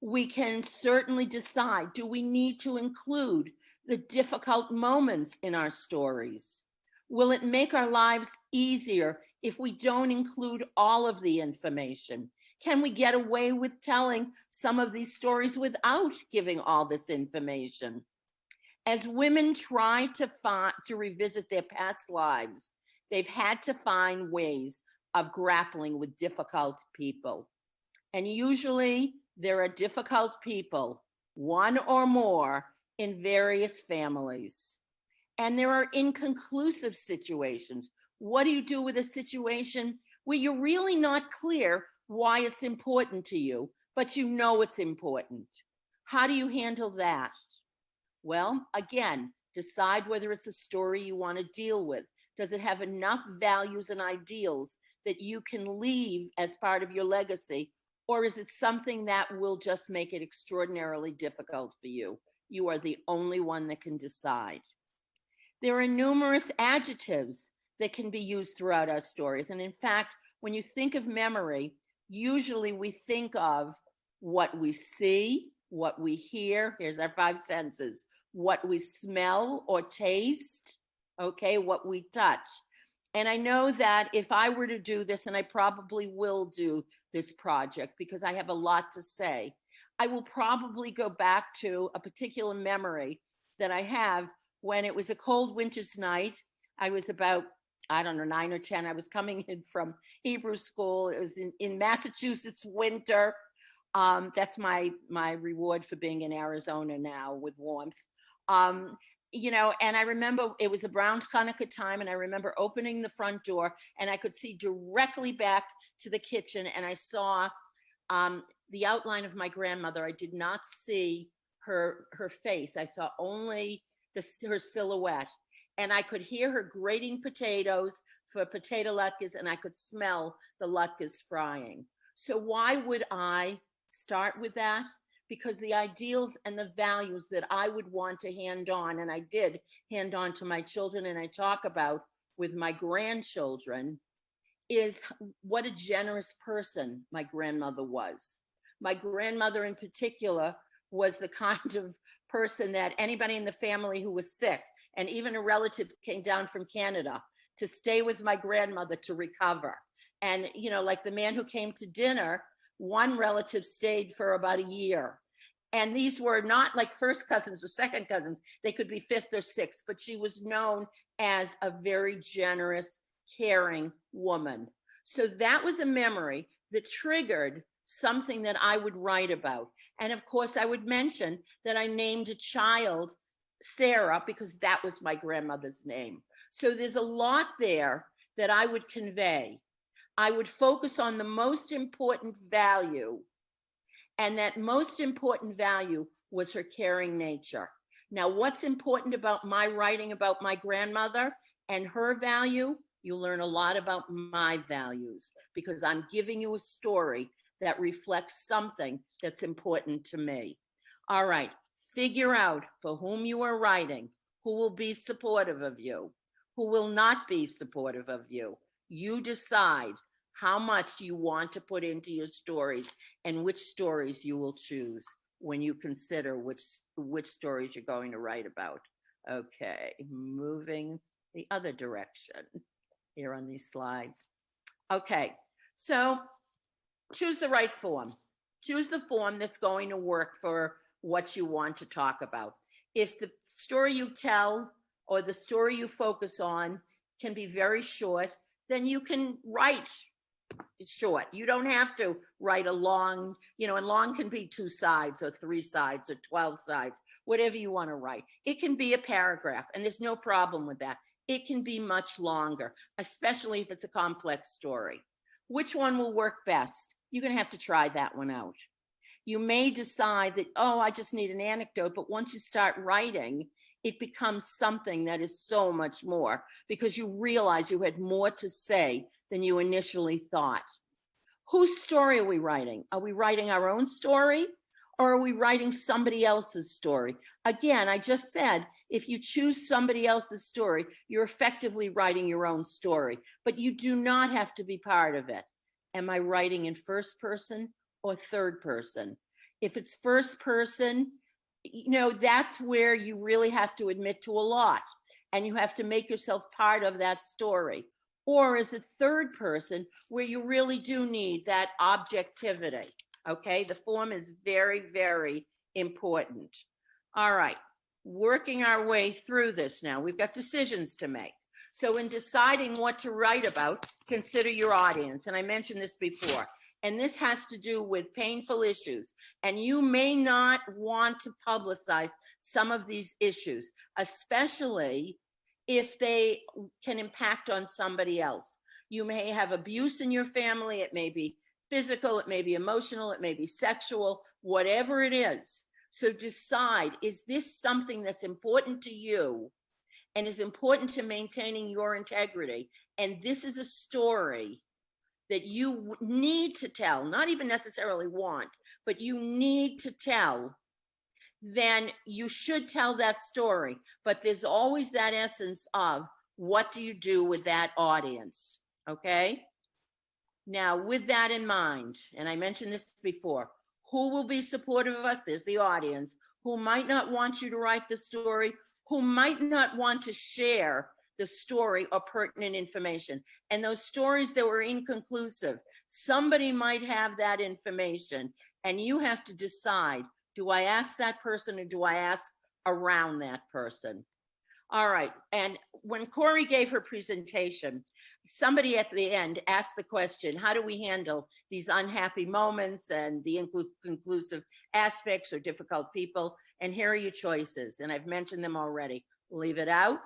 We can certainly decide, do we need to include the difficult moments in our stories? Will it make our lives easier if we don't include all of the information? Can we get away with telling some of these stories without giving all this information? As women try to revisit their past lives, they've had to find ways of grappling with difficult people. And usually there are difficult people, one or more, in various families. And there are inconclusive situations. What do you do with a situation where you're really not clear why it's important to you, but you know it's important. How do you handle that? Well, again, decide whether it's a story you want to deal with. Does it have enough values and ideals that you can leave as part of your legacy? Or is it something that will just make it extraordinarily difficult for you? You are the only one that can decide. There are numerous adjectives that can be used throughout our stories. And in fact, when you think of memory, usually we think of what we see, what we hear. Here's our five senses. What we smell or taste, okay, what we touch. And I know that if I were to do this, and I probably will do this project because I have a lot to say, I will probably go back to a particular memory that I have when it was a cold winter's night. I was about, I don't know, 9 or 10. I was coming in from Hebrew school. It was in Massachusetts winter. That's my reward for being in Arizona now with warmth. And I remember it was around Hanukkah time, and I remember opening the front door, and I could see directly back to the kitchen, and I saw the outline of my grandmother. I did not see her face. I saw only her silhouette, and I could hear her grating potatoes for potato latkes, and I could smell the latkes frying. So why would I start with that? Because the ideals and the values that I would want to hand on, and I did hand on to my children, and I talk about with my grandchildren, is what a generous person my grandmother was. My grandmother in particular was the kind of person that anybody in the family who was sick, and even a relative came down from Canada to stay with my grandmother to recover. And, like the man who came to dinner, one relative stayed for about a year. And these were not like first cousins or second cousins. They could be fifth or sixth, but she was known as a very generous, caring woman. So that was a memory that triggered something that I would write about. And of course, I would mention that I named a child Sarah because that was my grandmother's name. So there's a lot there that I would convey. I would focus on the most important value, and that most important value was her caring nature. Now, what's important about my writing about my grandmother and her value? You learn a lot about my values because I'm giving you a story that reflects something that's important to me. All right, figure out for whom you are writing, who will be supportive of you, who will not be supportive of you. You decide how much you want to put into your stories and which stories you will choose when you consider which stories you're going to write about. Okay, moving the other direction here on these slides. Okay, so choose the right form. Choose the form that's going to work for what you want to talk about. If the story you tell or the story you focus on can be very short, then you can write short. You don't have to write a long, and long can be 2 sides or 3 sides or 12 sides, whatever you want to write. It can be a paragraph, and there's no problem with that. It can be much longer, especially if it's a complex story. Which one will work best? You're going to have to try that one out. You may decide that, I just need an anecdote, but once you start writing, it becomes something that is so much more because you realize you had more to say than you initially thought. Whose story are we writing? Are we writing our own story, or are we writing somebody else's story? Again, I just said, if you choose somebody else's story, you're effectively writing your own story, but you do not have to be part of it. Am I writing in first person or third person? If it's first person, that's where you really have to admit to a lot, and you have to make yourself part of that story. Or is it third person where you really do need that objectivity? Okay, the form is very, very important. All right, working our way through this now. We've got decisions to make. So in deciding what to write about, consider your audience. And I mentioned this before. And this has to do with painful issues. And you may not want to publicize some of these issues, especially if they can impact on somebody else. You may have abuse in your family. It may be physical, it may be emotional, it may be sexual, whatever it is. So decide, is this something that's important to you and is important to maintaining your integrity? And this is a story that you need to tell, not even necessarily want, but you need to tell, then you should tell that story. But there's always that essence of, what do you do with that audience? Okay? Now, with that in mind, and I mentioned this before, who will be supportive of us? There's the audience who might not want you to write the story, who might not want to share the story or pertinent information. And those stories that were inconclusive, somebody might have that information, and you have to decide, do I ask that person or do I ask around that person? All right. And when Corey gave her presentation, somebody at the end asked the question, how do we handle these unhappy moments and the inconclusive aspects or difficult people? And here are your choices. And I've mentioned them already. Leave it out.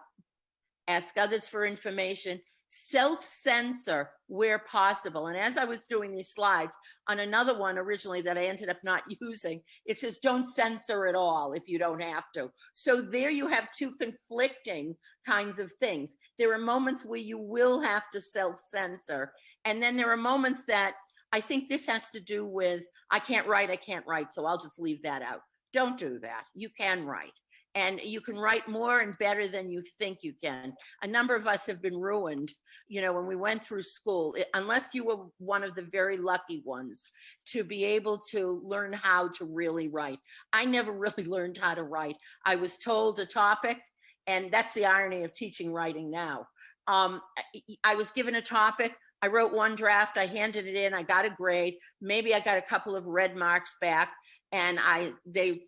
Ask others for information. Self-censor where possible. And as I was doing these slides, on another one originally that I ended up not using, it says don't censor at all if you don't have to. So there you have two conflicting kinds of things. There are moments where you will have to self-censor. And then there are moments that I think this has to do with, I can't write, so I'll just leave that out. Don't do that. You can write. And you can write more and better than you think you can. A number of us have been ruined, when we went through school, unless you were one of the very lucky ones to be able to learn how to really write. I never really learned how to write. I was told a topic, and that's the irony of teaching writing now. I was given a topic. I wrote one draft, I handed it in, I got a grade. Maybe I got a couple of red marks back, and the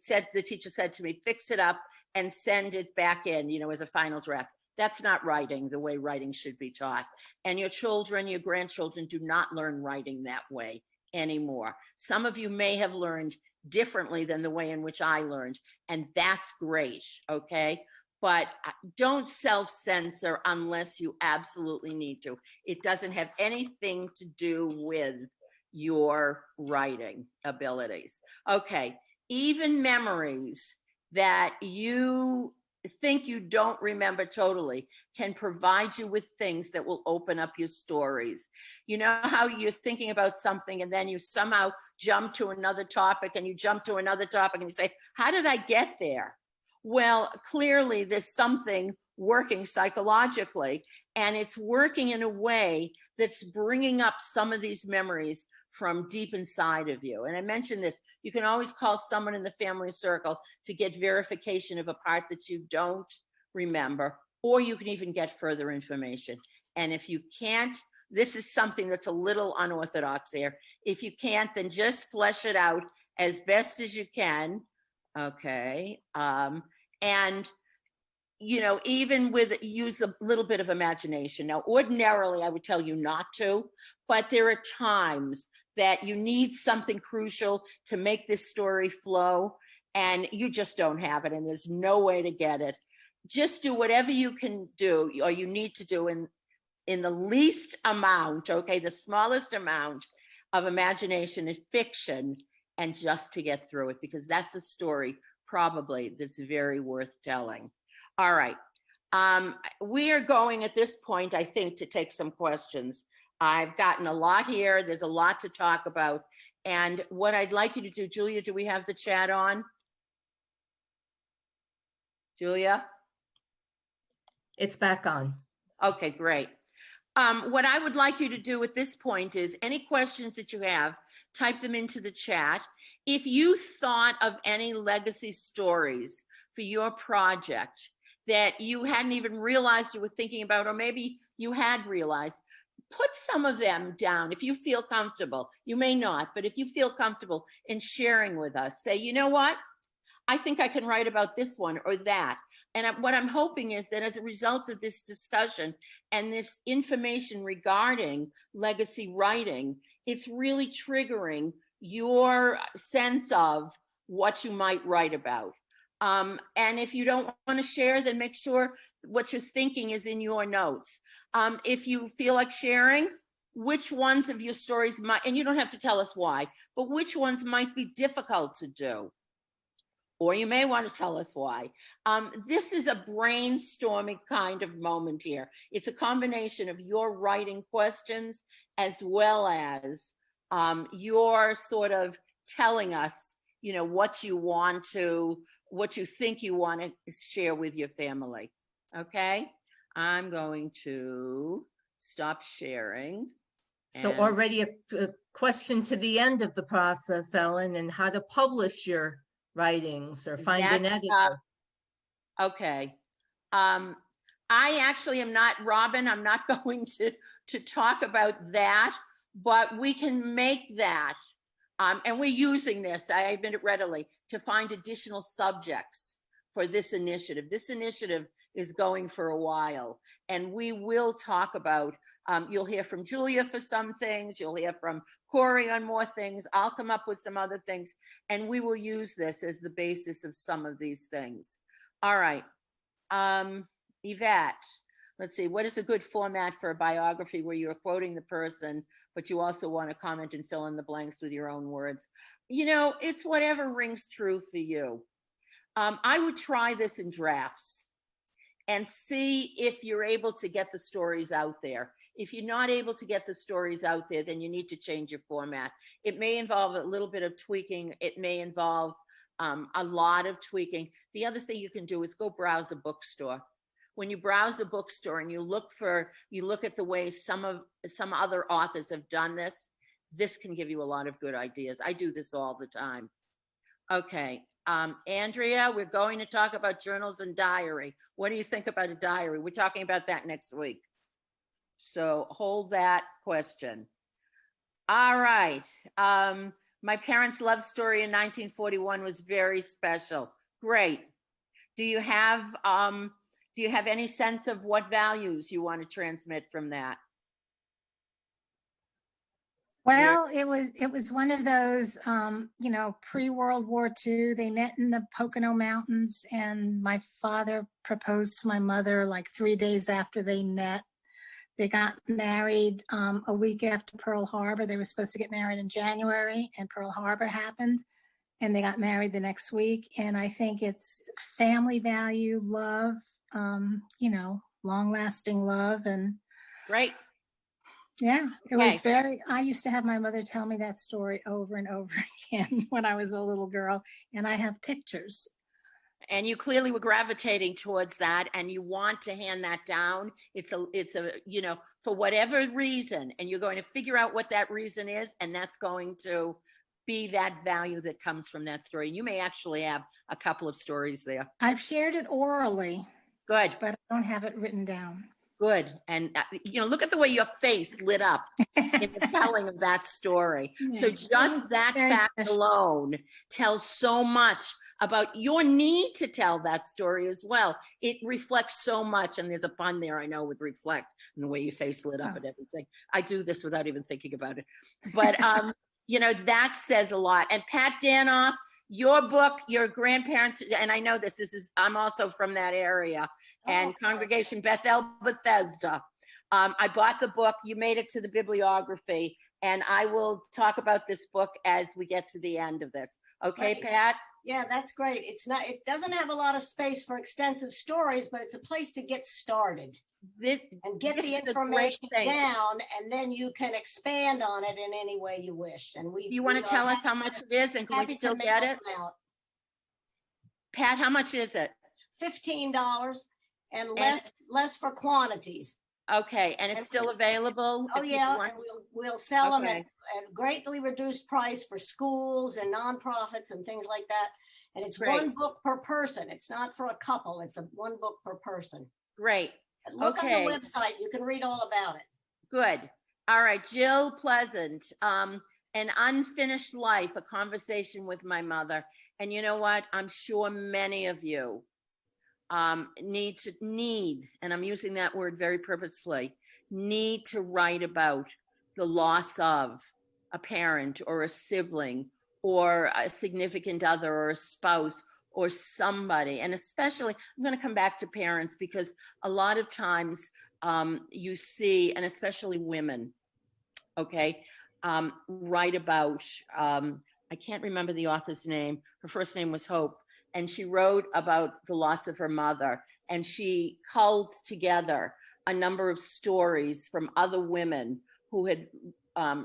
teacher said to me, fix it up and send it back in, as a final draft. That's not writing the way writing should be taught. And your children, your grandchildren do not learn writing that way anymore. Some of you may have learned differently than the way in which I learned, and that's great, okay? But don't self-censor unless you absolutely need to. It doesn't have anything to do with your writing abilities. Okay, even memories that you think you don't remember totally can provide you with things that will open up your stories. You know how you're thinking about something and then you somehow jump to another topic and you jump to another topic and you say, how did I get there? Well, clearly there's something working psychologically, and it's working in a way that's bringing up some of these memories from deep inside of you. And I mentioned this, you can always call someone in the family circle to get verification of a part that you don't remember, or you can even get further information. And if you can't, this is something that's a little unorthodox here. If you can't, then just flesh it out as best as you can. Okay. And even use a little bit of imagination. Now, ordinarily, I would tell you not to, but there are times that you need something crucial to make this story flow, and you just don't have it, and there's no way to get it. Just do whatever you can do, or you need to do in the least amount, okay, the smallest amount of imagination and fiction, and just to get through it, because that's a story probably that's very worth telling. All right. We are going at this point, I think, to take some questions. I've gotten a lot here. There's a lot to talk about. And what I'd like you to do, Julia, do we have the chat on? Julia?
It's back on.
Okay, great. What I would like you to do at this point is any questions that you have, type them into the chat. If you thought of any legacy stories for your project that you hadn't even realized you were thinking about, or maybe you had realized, put some of them down if you feel comfortable. You may not, but if you feel comfortable in sharing with us, say, you know what? I think I can write about this one or that. And what I'm hoping is that as a result of this discussion and this information regarding legacy writing, it's really triggering your sense of what you might write about. And if you don't want to share, then make sure what you're thinking is in your notes. If you feel like sharing, which ones of your stories might, and you don't have to tell us why, but which ones might be difficult to do. Or you may want to tell us why. This is a brainstorming kind of moment here. It's a combination of your writing questions as well as your sort of telling us, what you think you want to share with your family. Okay, I'm going to stop sharing.
So already a question to the end of the process, Ellen, and how to publish your writings or find an editor.
Okay. I actually am not, Robin, I'm not going to talk about that, but we can make that. And we're using this, I admit it readily, to find additional subjects for this initiative. This initiative is going for a while, and we will talk about, you'll hear from Julia for some things, you'll hear from Corey on more things, I'll come up with some other things, and we will use this as the basis of some of these things. All right. Yvette, let's see, what is a good format for a biography where you're quoting the person, but you also want to comment and fill in the blanks with your own words? It's whatever rings true for you. I would try this in drafts and see if you're able to get the stories out there. If you're not able to get the stories out there, then you need to change your format. It may involve a little bit of tweaking. It may involve a lot of tweaking. The other thing you can do is go browse a bookstore. When you browse a bookstore and you look at the way some other authors have done this can give you a lot of good ideas. I do this all the time. Okay, Andrea, we're going to talk about journals and diary. What do you think about a diary? We're talking about that next week. So hold that question. All right. My parents' love story in 1941 was very special. Great. Do you have any sense of what values you want to transmit from that?
Well, it was one of those, pre-World War II. They met in the Pocono Mountains, and my father proposed to my mother like 3 days after they met. They got married a week after Pearl Harbor. They were supposed to get married in January, and Pearl Harbor happened, and they got married the next week. And I think it's family value, love, long-lasting love. And
great.
Yeah, it was I used to have my mother tell me that story over and over again when I was a little girl, and I have pictures.
And you clearly were gravitating towards that, and you want to hand that down. It's a for whatever reason, and you're going to figure out what that reason is, and that's going to be that value that comes from that story. You may actually have a couple of stories there.
I've shared it orally.
Good.
But I don't have it written down.
Good. And, look at the way your face lit up in the telling of that story. Yeah, so just that fact alone tells so much about your need to tell that story as well. It reflects so much. And there's a pun there, I know, with reflect and the way your face lit up and everything. I do this without even thinking about it. But, that says a lot. And Pat Danoff, your book, your grandparents, and I know I'm also from that area, and Congregation Bethel Bethesda. I bought the book, you made it to the bibliography, and I will talk about this book as we get to the end of this. Okay,
right.
Pat?
Yeah, that's great. It doesn't have a lot of space for extensive stories, but it's a place to get started. And get the information down, and then you can expand on it in any way you wish. And
you want to tell us how much it is, and can we still get it? Pat, how much is it?
$15, and less for quantities.
Okay, and it's still available?
Oh yeah, and we'll sell them at a greatly reduced price for schools and nonprofits and things like that. And it's one book per person. It's not for a couple. It's one book per person.
Great.
Look on the website. You can read all about it.
Good. All right. Jill Pleasant, An Unfinished Life, a conversation with my mother. And you know what? I'm sure many of you need, and I'm using that word very purposefully, need to write about the loss of a parent or a sibling or a significant other or a spouse or somebody. And especially, I'm going to come back to parents, because a lot of times you see, and especially women, okay, write about, I can't remember the author's name. Her first name was Hope. And she wrote about the loss of her mother. And she culled together a number of stories from other women who had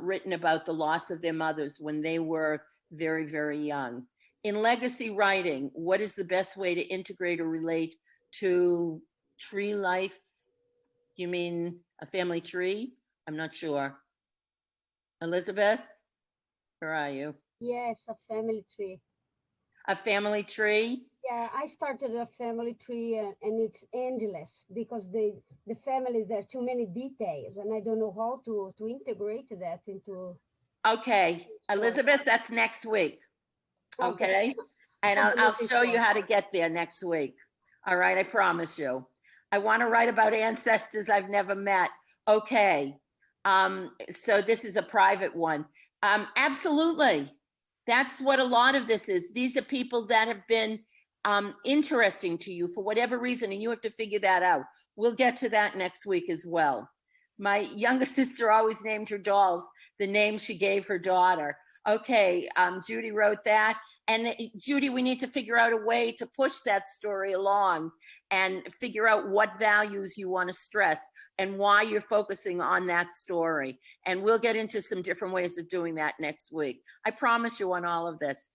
written about the loss of their mothers when they were very, very young. In legacy writing, what is the best way to integrate or relate to tree life? You mean a family tree? I'm not sure. Elizabeth, where are you?
Yes, a family tree.
A family tree?
Yeah, I started a family tree and it's endless because the families, there are too many details and I don't know how to integrate that into.
Okay, Elizabeth, that's next week. Okay. And I'll show you how to get there next week. All right, I promise you. I want to write about ancestors I've never met. Okay. So this is a private one. Absolutely. That's what a lot of this is. These are people that have been interesting to you for whatever reason, and you have to figure that out. We'll get to that next week as well. My younger sister always named her dolls the name she gave her daughter. Okay, Judy wrote that. And Judy, we need to figure out a way to push that story along and figure out what values you want to stress and why you're focusing on that story. And we'll get into some different ways of doing that next week. I promise you on all of this.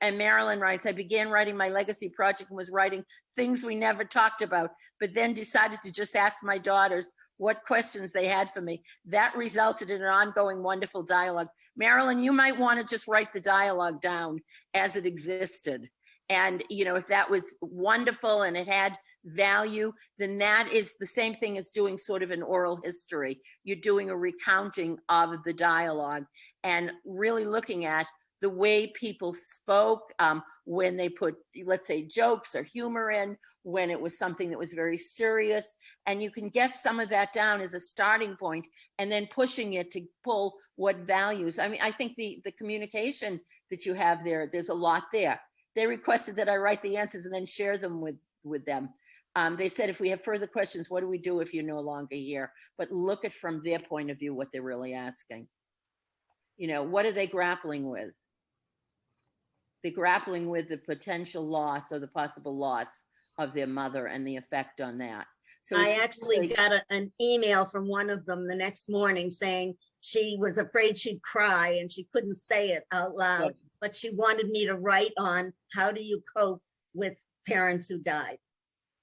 And Marilyn writes, I began writing my legacy project and was writing things we never talked about, but then decided to just ask my daughters what questions they had for me. That resulted in an ongoing wonderful dialogue. Marilyn, you might want to just write the dialogue down as it existed. And, you know, if that was wonderful and it had value, then that is the same thing as doing sort of an oral history. You're doing a recounting of the dialogue and really looking at the way people spoke when they put, let's say, jokes or humor in, when it was something that was very serious. And you can get some of that down as a starting point and then pushing it to pull what values. I mean, I think the communication that you have there, there's a lot there. They requested that I write the answers and then share them with them. They said, if we have further questions, what do we do if you're no longer here? But look at from their point of view what they're really asking. You know, what are they grappling with? They're grappling with the potential loss or the possible loss of their mother and the effect on that. So
I actually got an email from one of them the next morning saying she was afraid she'd cry and she couldn't say it out loud, but she wanted me to write on how do you cope with parents who died.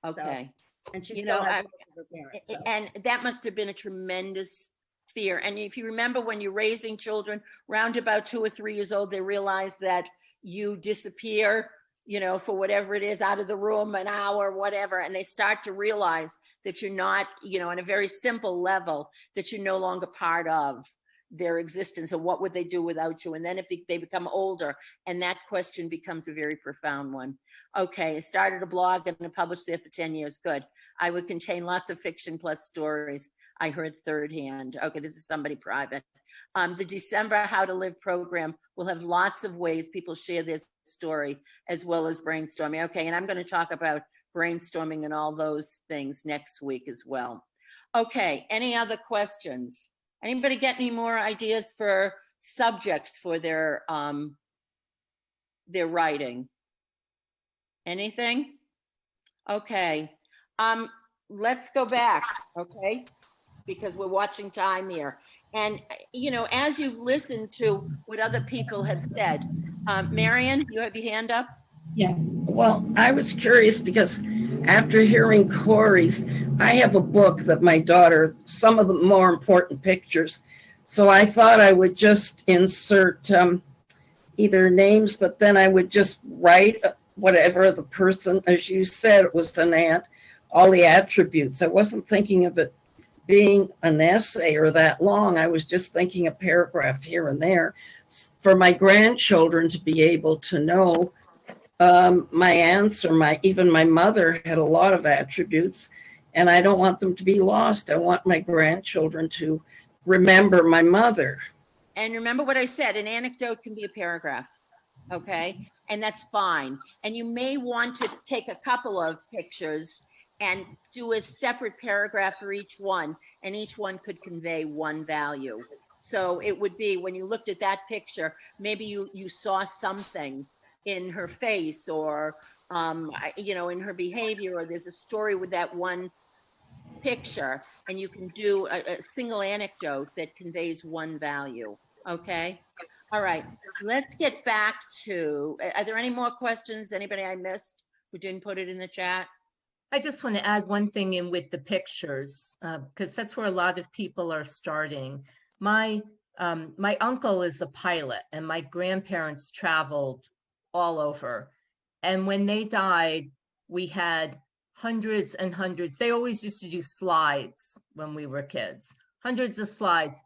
Okay.
So, and she still has both of her parents. So.
And that must have been a tremendous fear. And if you remember when you're raising children round about 2 or 3 years old, they realize that you disappear, you know, for whatever it is, out of the room, an hour, whatever, and they start to realize that you're not, you know, on a very simple level, that you're no longer part of their existence, and what would they do without you? And then if they become older, and that question becomes a very profound one. Okay, I started a blog and I published there for 10 years. Good. I would contain lots of fiction plus stories. I heard third hand. Okay, this is somebody private. The December How to Live program will have lots of ways people share their story as well as brainstorming. Okay, and I'm going to talk about brainstorming and all those things next week as well. Okay, any other questions? Anybody get any more ideas for subjects for their writing? Anything? Okay, let's go back, okay? Because we're watching time here. And, you know, as you've listened to what other people have said, Marion, you have your hand up?
Yeah, well, I was curious because after hearing Corey's, I have a book that my daughter, some of the more important pictures. So I thought I would just insert either names, but then I would just write whatever the person, as you said, it was an aunt, all the attributes. I wasn't thinking of it being an essay or that long. I was just thinking a paragraph here and there for my grandchildren to be able to know. My aunts or even my mother had a lot of attributes, and I don't want them to be lost. I want my grandchildren to remember my mother.
And remember what I said, an anecdote can be a paragraph, okay? And that's fine. And you may want to take a couple of pictures and do a separate paragraph for each one, and each one could convey one value. So it would be when you looked at that picture, maybe you saw something in her face or, you know, in her behavior, or there's a story with that one picture, and you can do a single anecdote that conveys one value. Okay. All right. Let's get back to, are there any more questions? Anybody I missed who didn't put it in the chat?
I just want to add one thing in with the pictures, because that's where a lot of people are starting. My uncle is a pilot, and my grandparents traveled all over. And when they died, we had hundreds and hundreds. They always used to do slides when we were kids, hundreds of slides.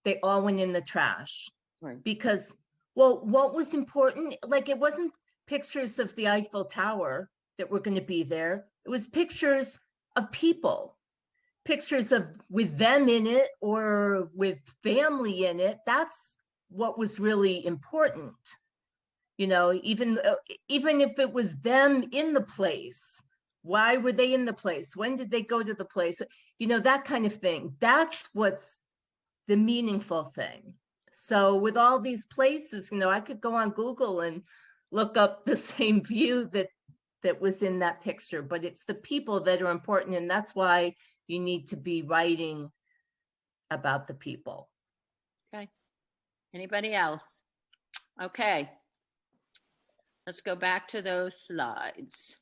They all went in the trash.
Right.
Because, well, what was important, like it wasn't pictures of the Eiffel Tower that were going to be there. It was pictures of people, pictures of with them in it or with family in it. That's what was really important. You know, even if it was them in the place, why were they in the place? When did they go to the place? You know, that kind of thing. That's what's the meaningful thing. So with all these places, you know, I could go on Google and look up the same view that was in that picture, but it's the people that are important. And that's why you need to be writing about the people.
Okay. Anybody else? Okay. Let's go back to those slides.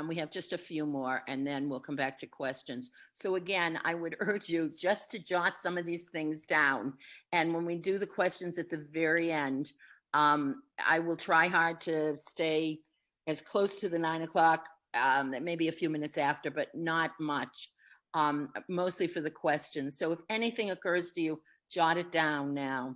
We have just a few more, and then we'll come back to questions. So again, I would urge you just to jot some of these things down. And when we do the questions at the very end, I will try hard to stay as close to the 9 o'clock, maybe a few minutes after, but not much, mostly for the questions. So if anything occurs to you, jot it down now.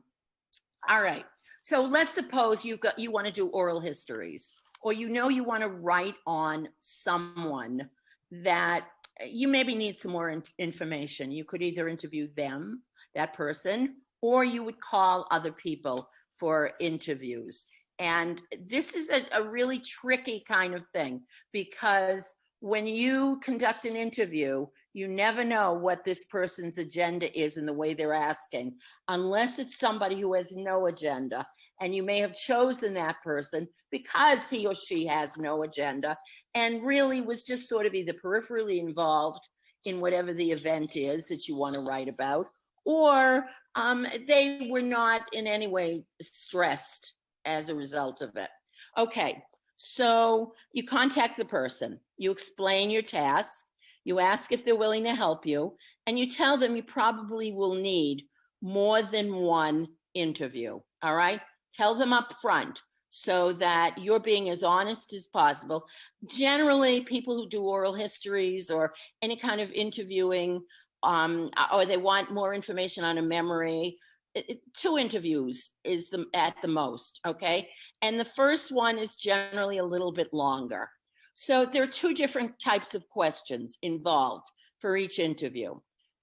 All right. So let's suppose you want to do oral histories, or you know you want to write on someone that you maybe need some more information. You could either interview them, that person, or you would call other people for interviews. And this is a really tricky kind of thing, because when you conduct an interview, you never know what this person's agenda is in the way they're asking, unless it's somebody who has no agenda. And you may have chosen that person because he or she has no agenda and really was just sort of either peripherally involved in whatever the event is that you want to write about, or they were not in any way stressed as a result of it. Okay, so you contact the person, you explain your task, you ask if they're willing to help you, and you tell them you probably will need more than one interview, all right? Tell them up front so that you're being as honest as possible. Generally, people who do oral histories or any kind of interviewing, or they want more information on a memory, 2 interviews is at the most, okay? And the first one is generally a little bit longer. So there are 2 different types of questions involved for each interview.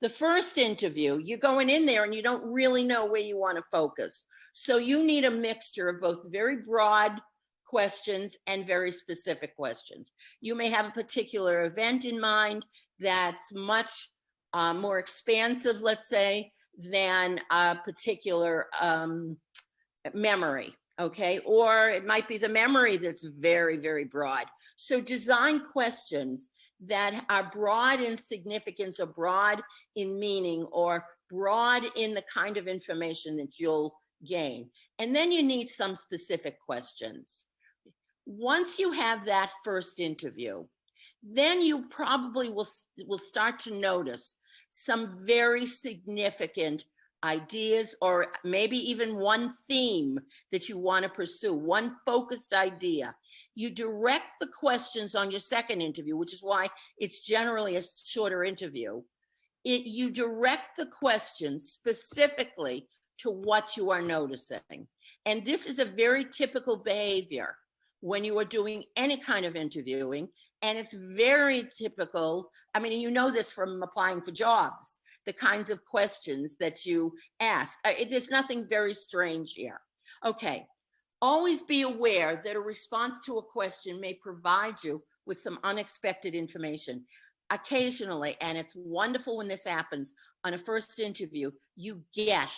The first interview, you're going in there and you don't really know where you want to focus. So you need a mixture of both very broad questions and very specific questions. You may have a particular event in mind that's much more expansive, let's say, than a particular memory, okay? Or it might be the memory that's very, very broad. So design questions that are broad in significance or broad in meaning or broad in the kind of information that you'll gain. And then you need some specific questions. Once you have that first interview, then you probably will start to notice some very significant ideas, or maybe even one theme that you want to pursue, one focused idea. You direct the questions on your second interview, which is why it's generally a shorter interview. You direct the questions specifically to what you are noticing. And this is a very typical behavior when you are doing any kind of interviewing. And it's very typical. I mean, you know this from applying for jobs, the kinds of questions that you ask. There's nothing very strange here. Okay, always be aware that a response to a question may provide you with some unexpected information. occasionally, and it's wonderful when this happens on a first interview, you get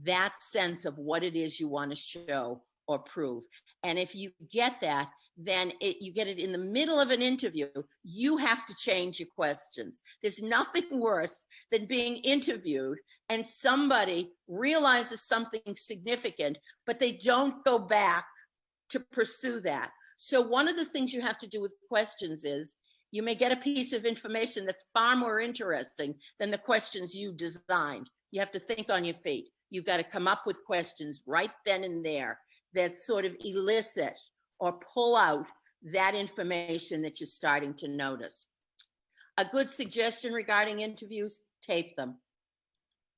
that sense of what it is you want to show or prove. And if you get that, then you get it in the middle of an interview, you have to change your questions. There's nothing worse than being interviewed and somebody realizes something significant, but they don't go back to pursue that. So one of the things you have to do with questions is you may get a piece of information that's far more interesting than the questions you designed. You have to think on your feet. You've got to come up with questions right then and there that sort of elicit or pull out that information that you're starting to notice. A good suggestion regarding interviews, tape them.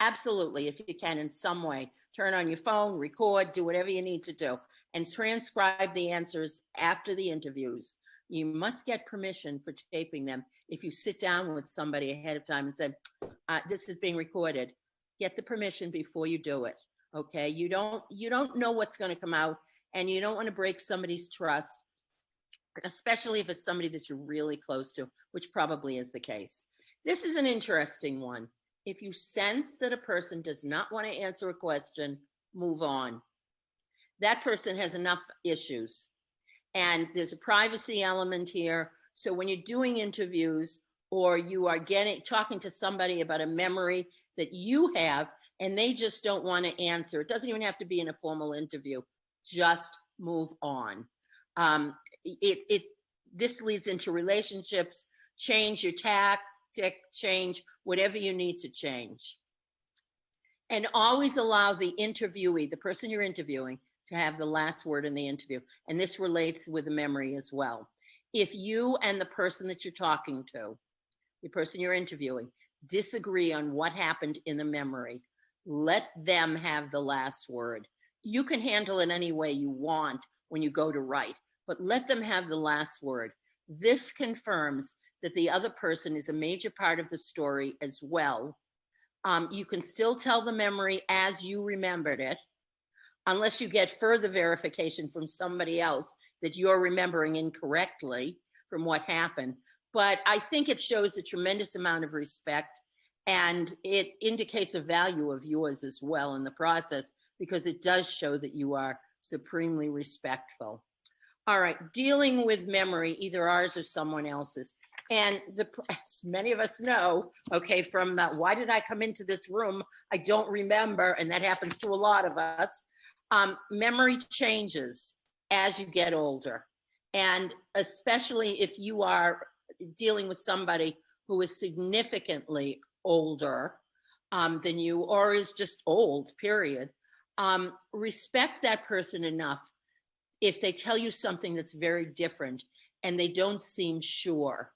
Absolutely, if you can in some way. Turn on your phone, record, do whatever you need to do, and transcribe the answers after the interviews. You must get permission for taping them. If you sit down with somebody ahead of time and say, this is being recorded, get the permission before you do it, okay? You don't know what's gonna come out, and you don't wanna break somebody's trust, especially if it's somebody that you're really close to, which probably is the case. This is an interesting one. If you sense that a person does not want to answer a question, move on. That person has enough issues. And there's a privacy element here. So when you're doing interviews or you are talking to somebody about a memory that you have and they just don't want to answer, it doesn't even have to be in a formal interview. Just move on. This leads into relationships. Change your tactic, change whatever you need to change. And always allow the interviewee, the person you're interviewing, to have the last word in the interview. And this relates with the memory as well. If you and the person that you're talking to, the person you're interviewing, disagree on what happened in the memory, let them have the last word. You can handle it any way you want when you go to write, but let them have the last word. This confirms that the other person is a major part of the story as well. You can still tell the memory as you remembered it, unless you get further verification from somebody else that you're remembering incorrectly from what happened. But I think it shows a tremendous amount of respect, and it indicates a value of yours as well in the process, because it does show that you are supremely respectful. All right, dealing with memory, either ours or someone else's. And as many of us know, okay, from the, why did I come into this room? I don't remember, and that happens to a lot of us. Memory changes as you get older. And especially if you are dealing with somebody who is significantly older than you, or is just old, period. Respect that person enough if they tell you something that's very different and they don't seem sure,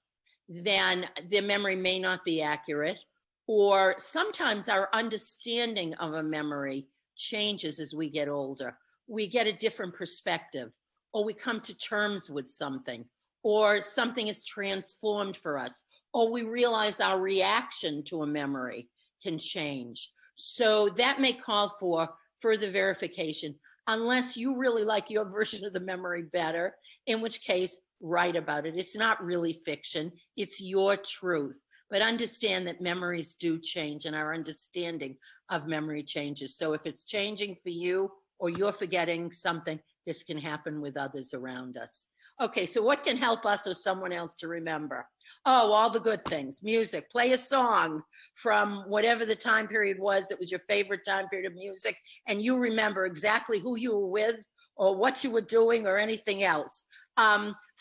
then their memory may not be accurate, or sometimes our understanding of a memory changes as we get older. We get a different perspective, or we come to terms with something, or something is transformed for us, or we realize our reaction to a memory can change. So that may call for further verification, unless you really like your version of the memory better, in which case, write about it. It's not really fiction, it's your truth. But understand that memories do change, and our understanding of memory changes. So if it's changing for you, or you're forgetting something, this can happen with others around us. Okay, so what can help us or someone else to remember? Oh, all the good things. Music. Play a song from whatever the time period was that was your favorite time period of music, and you remember exactly who you were with or what you were doing or anything else.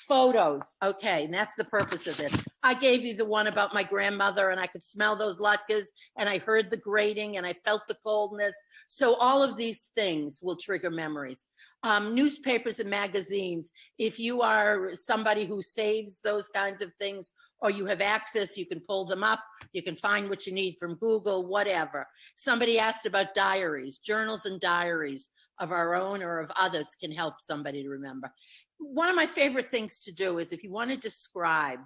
Photos. Okay, and that's the purpose of this. I gave you the one about my grandmother, and I could smell those latkes, and I heard the grating, and I felt the coldness. So all of these things will trigger memories. Newspapers and magazines. If you are somebody who saves those kinds of things, or you have access, you can pull them up, you can find what you need from Google, whatever. Somebody asked about diaries. Journals and diaries of our own or of others can help somebody to remember. One of my favorite things to do is, if you want to describe,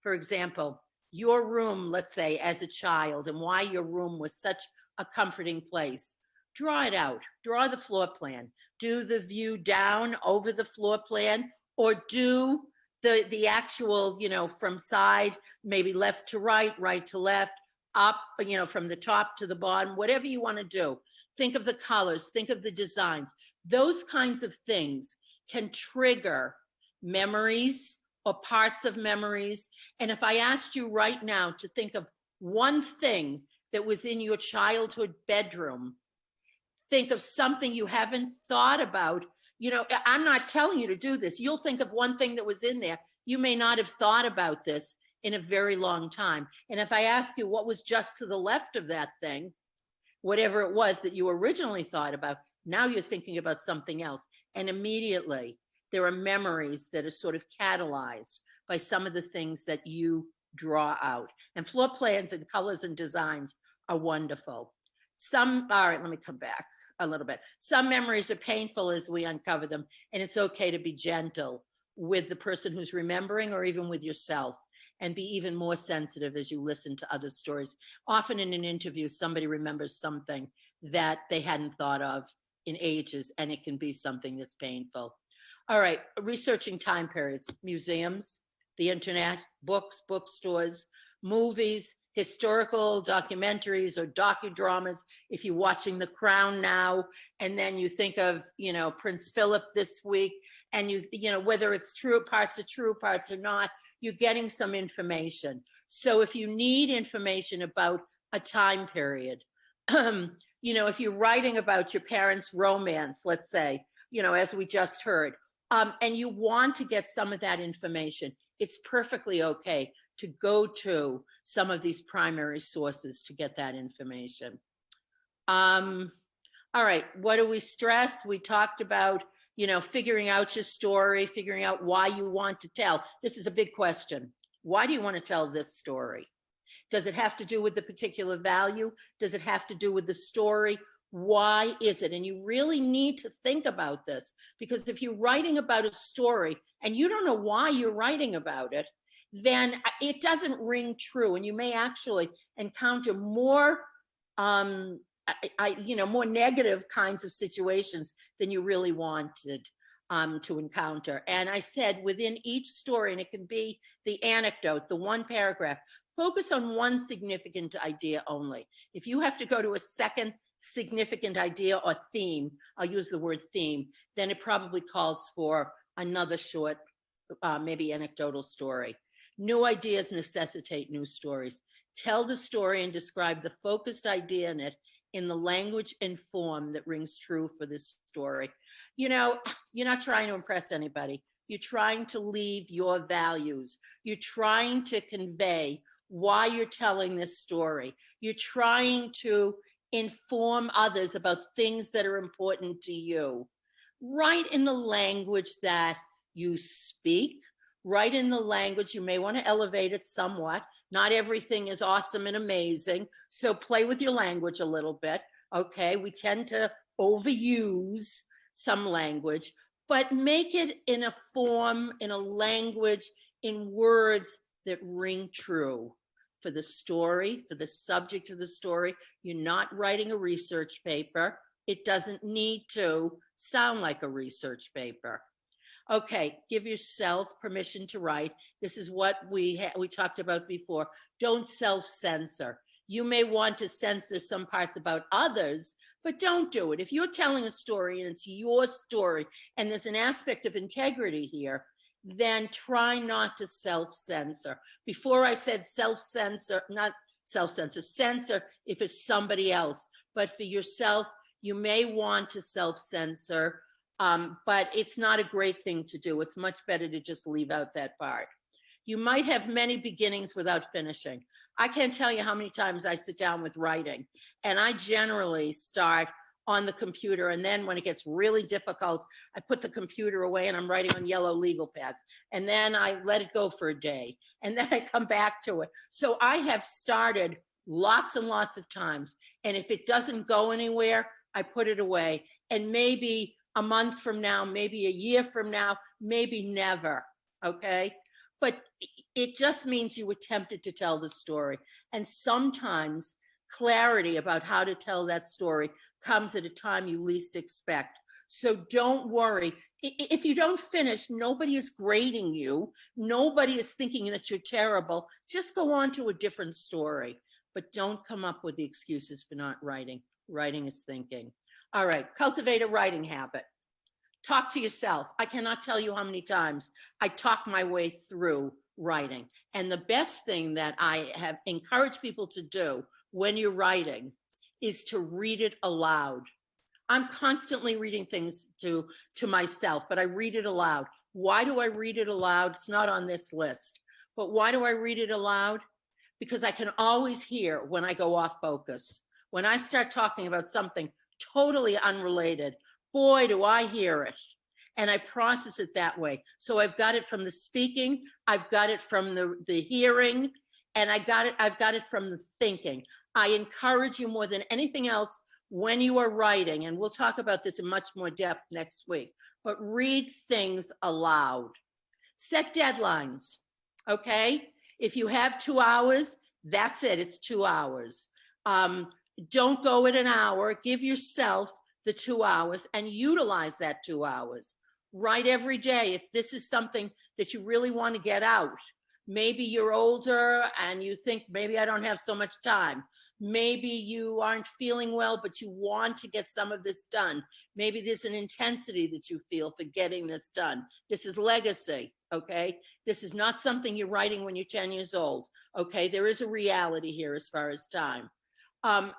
for example, your room, let's say, as a child, and why your room was such a comforting place, draw it out. Draw the floor plan. Do the view down over the floor plan, or do the actual, from side, maybe left to right, right to left, up, from the top to the bottom, whatever you want to do. Think of the colors, think of the designs. Those kinds of things can trigger memories or parts of memories. And if I asked you right now to think of one thing that was in your childhood bedroom, think of something you haven't thought about. I'm not telling you to do this. You'll think of one thing that was in there. You may not have thought about this in a very long time. And if I ask you what was just to the left of that thing, whatever it was that you originally thought about, now you're thinking about something else. And immediately there are memories that are sort of catalyzed by some of the things that you draw out. And floor plans and colors and designs are wonderful. All right, let me come back a little bit. Some memories are painful as we uncover them, and it's okay to be gentle with the person who's remembering, or even with yourself, and be even more sensitive as you listen to other stories. Often in an interview, somebody remembers something that they hadn't thought of in ages, and it can be something that's painful. All right, researching time periods, museums, the internet, books, bookstores, movies, historical documentaries or docudramas. If you're watching The Crown now, and then you think of, Prince Philip this week, and whether it's true, parts are not, you're getting some information. So if you need information about a time period, if you're writing about your parents' romance, let's say, as we just heard, and you want to get some of that information, it's perfectly okay to go to some of these primary sources to get that information. All right, what do we stress? We talked about, figuring out your story, figuring out why you want to tell. This is a big question. Why do you want to tell this story? Does it have to do with the particular value? Does it have to do with the story? Why is it? And you really need to think about this, because if you're writing about a story and you don't know why you're writing about it, then it doesn't ring true, and you may actually encounter more, more negative kinds of situations than you really wanted to encounter. And I said within each story, and it can be the anecdote, the one paragraph, focus on one significant idea only. If you have to go to a second significant idea or theme, I'll use the word theme, then it probably calls for another short, maybe anecdotal story. New ideas necessitate new stories. Tell the story and describe the focused idea in it in the language and form that rings true for this story. You're not trying to impress anybody. You're trying to leave your values. You're trying to convey why you're telling this story. You're trying to inform others about things that are important to you. Write in the language that you speak. Write in the language, you may want to elevate it somewhat. Not everything is awesome and amazing, so play with your language a little bit, okay? We tend to overuse some language, but make it in a form, in a language, in words that ring true for the story, for the subject of the story. You're not writing a research paper. It doesn't need to sound like a research paper. Okay, give yourself permission to write. This is what we talked about before. Don't self-censor. You may want to censor some parts about others, but don't do it. If you're telling a story and it's your story and there's an aspect of integrity here, then try not to self-censor. Before I said self-censor, not self-censor, censor if it's somebody else, but for yourself, you may want to self-censor. But it's not a great thing to do. It's much better to just leave out that part. You might have many beginnings without finishing. I can't tell you how many times I sit down with writing, and I generally start on the computer, and then when it gets really difficult, I put the computer away and I'm writing on yellow legal pads, and then I let it go for a day, and then I come back to it. So I have started lots and lots of times, and if it doesn't go anywhere, I put it away, and maybe a month from now, maybe a year from now, maybe never, okay? But it just means you attempted to tell the story. And sometimes clarity about how to tell that story comes at a time you least expect. So don't worry. If you don't finish, nobody is grading you. Nobody is thinking that you're terrible. Just go on to a different story, but don't come up with the excuses for not writing. Writing is thinking. All right, cultivate a writing habit. Talk to yourself. I cannot tell you how many times I talk my way through writing. And the best thing that I have encouraged people to do when you're writing is to read it aloud. I'm constantly reading things to myself, but I read it aloud. Why do I read it aloud? It's not on this list, but why do I read it aloud? Because I can always hear when I go off focus. When I start talking about something totally unrelated, boy, do I hear it. And I process it that way. So I've got it from the speaking, I've got it from the hearing, and I've got it from the thinking. I encourage you more than anything else when you are writing, and we'll talk about this in much more depth next week, but read things aloud. Set deadlines, okay? If you have 2 hours, that's it, it's 2 hours. Don't go at an hour, give yourself the 2 hours and utilize that 2 hours. Write every day. If this is something that you really want to get out, maybe you're older and you think maybe I don't have so much time. Maybe you aren't feeling well, but you want to get some of this done. Maybe there's an intensity that you feel for getting this done. This is legacy, okay? This is not something you're writing when you're 10 years old, okay? There is a reality here as far as time.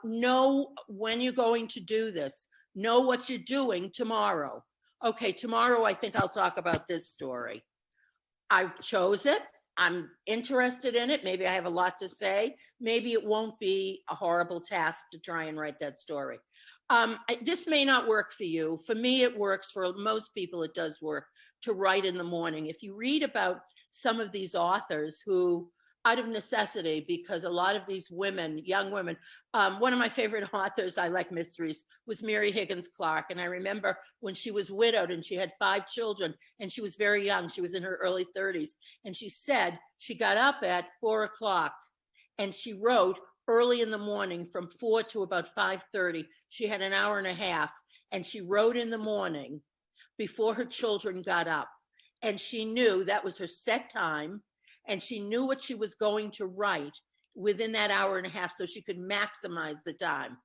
Know when you're going to do this. Know what you're doing tomorrow. Okay, tomorrow I think I'll talk about this story. I chose it. I'm interested in it. Maybe I have a lot to say. Maybe it won't be a horrible task to try and write that story. This may not work for you. For me, it works. For most people, it does work to write in the morning. If you read about some of these authors who, out of necessity, because a lot of these women, young women, one of my favorite authors, I like mysteries, was Mary Higgins Clark. And I remember when she was widowed and she had 5 children and she was very young, she was in her early 30s. And she said she got up at 4 o'clock and she wrote early in the morning from 4 to about 5:30. She had an hour and a half and she wrote in the morning before her children got up. And she knew that was her set time. And she knew what she was going to write within that hour and a half so she could maximize the time.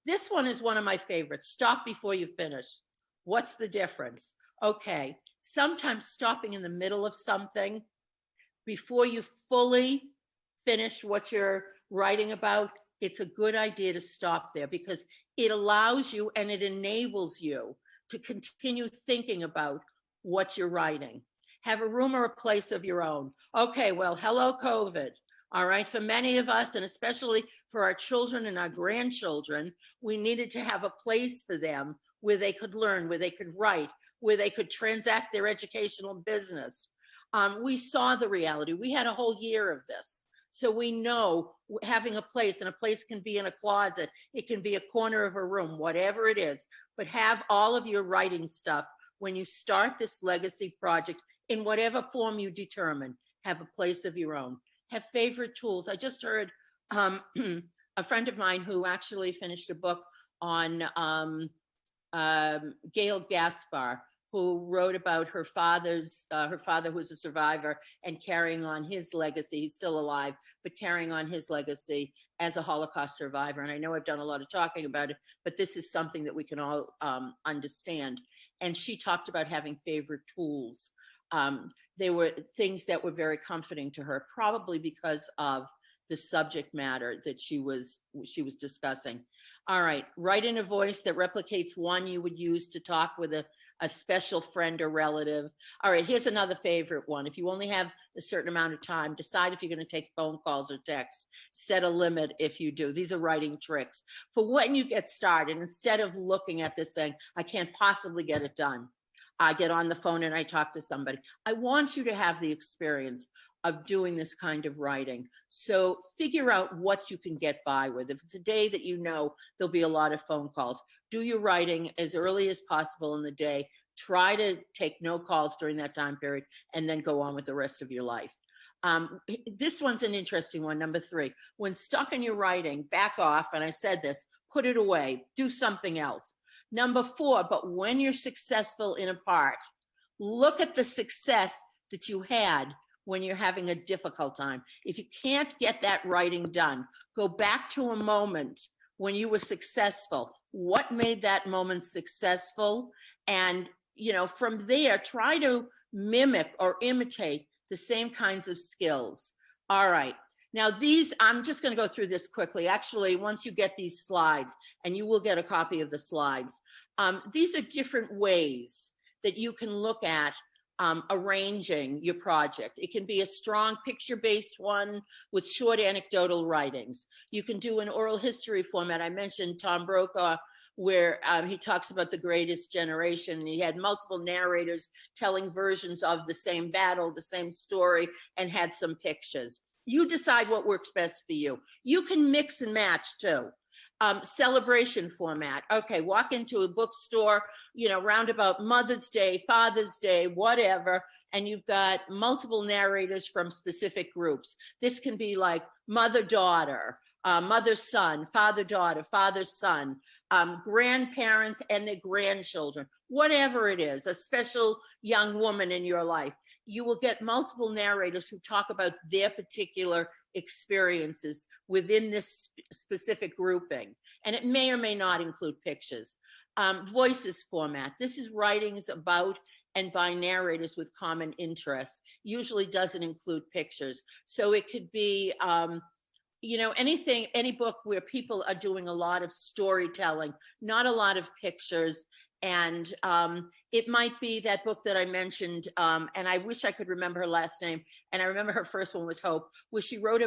This one is one of my favorites. Stop before you finish. What's the difference? Okay, sometimes stopping in the middle of something before you fully finish what you're writing about, it's a good idea to stop there because it allows you and it enables you to continue thinking about what you're writing. Have a room or a place of your own. Okay, well, hello, COVID. All right, for many of us, and especially for our children and our grandchildren, we needed to have a place for them where they could learn, where they could write, where they could transact their educational business. We saw the reality. We had a whole year of this. So we know having a place, and a place can be in a closet, it can be a corner of a room, whatever it is, but have all of your writing stuff when you start this legacy project in whatever form you determine. Have a place of your own. Have favorite tools. I just heard a friend of mine who actually finished a book on Gail Gaspar, who wrote about her father who was a survivor and carrying on his legacy. He's still alive, but carrying on his legacy as a Holocaust survivor. And I know I've done a lot of talking about it, but this is something that we can all understand. And she talked about having favorite tools. They were things that were very comforting to her, probably because of the subject matter that she was discussing. All right, write in a voice that replicates one you would use to talk with a special friend or relative. All right, here's another favorite one. If you only have a certain amount of time, decide if you're going to take phone calls or texts. Set a limit if you do. These are writing tricks. For when you get started, instead of looking at this saying, I can't possibly get it done, I get on the phone and I talk to somebody. I want you to have the experience of doing this kind of writing. So figure out what you can get by with. If it's a day that you know there'll be a lot of phone calls, do your writing as early as possible in the day. Try to take no calls during that time period and then go on with the rest of your life. This one's an interesting one, number 3. When stuck in your writing, back off, and I said this, put it away, do something else. Number 4, but when you're successful in a part, look at the success that you had when you're having a difficult time. If you can't get that writing done, go back to a moment when you were successful. What made that moment successful? And, you know, from there, try to mimic or imitate the same kinds of skills. All right. Now these, I'm just going to go through this quickly. Actually, once you get these slides, and you will get a copy of the slides, these are different ways that you can look at arranging your project. It can be a strong picture-based one with short anecdotal writings. You can do an oral history format. I mentioned Tom Brokaw, where he talks about the greatest generation, and he had multiple narrators telling versions of the same battle, the same story, and had some pictures. You decide what works best for you. You can mix and match too. Celebration format. Okay, walk into a bookstore, you know, round about Mother's Day, Father's Day, whatever, and you've got multiple narrators from specific groups. This can be like mother-daughter, mother-son, father-daughter, father-son, grandparents and their grandchildren, whatever it is, a special young woman in your life. You will get multiple narrators who talk about their particular experiences within this specific grouping. And it may or may not include pictures. Voices format. This is writings about and by narrators with common interests. Usually doesn't include pictures. So it could be, you know, anything, any book where people are doing a lot of storytelling, not a lot of pictures. And it might be that book that I mentioned, and I wish I could remember her last name, and I remember her first one was Hope, where she wrote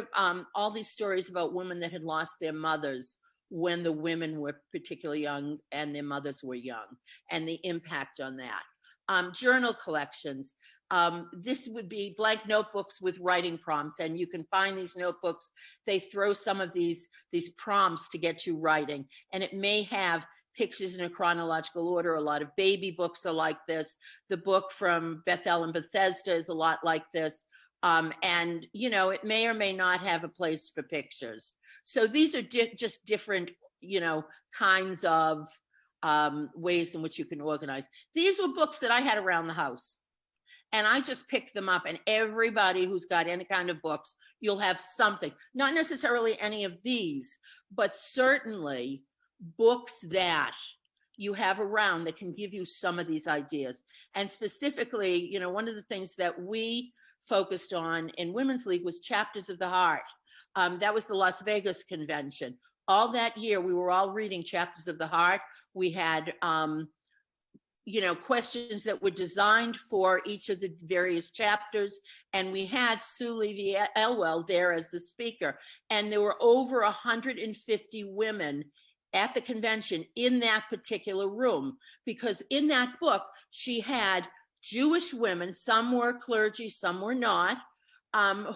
all these stories about women that had lost their mothers when the women were particularly young and their mothers were young, and the impact on that. Journal collections. This would be blank notebooks with writing prompts, and you can find these notebooks. They throw some of these prompts to get you writing, and it may have pictures in a chronological order. A lot of baby books are like this. The book from Bethel and Bethesda is a lot like this. And, you know, it may or may not have a place for pictures. So these are just different, you know, kinds of ways in which you can organize. These were books that I had around the house. And I just picked them up, and everybody who's got any kind of books, you'll have something. Not necessarily any of these, but certainly books that you have around that can give you some of these ideas. And specifically, you know, one of the things that we focused on in Women's League was Chapters of the Heart. That was the Las Vegas convention. All that year, we were all reading Chapters of the Heart. We had, you know, questions that were designed for each of the various chapters. And we had Sue Levy Elwell there as the speaker. And there were over 150 women at the convention in that particular room, because in that book, she had Jewish women, some were clergy, some were not,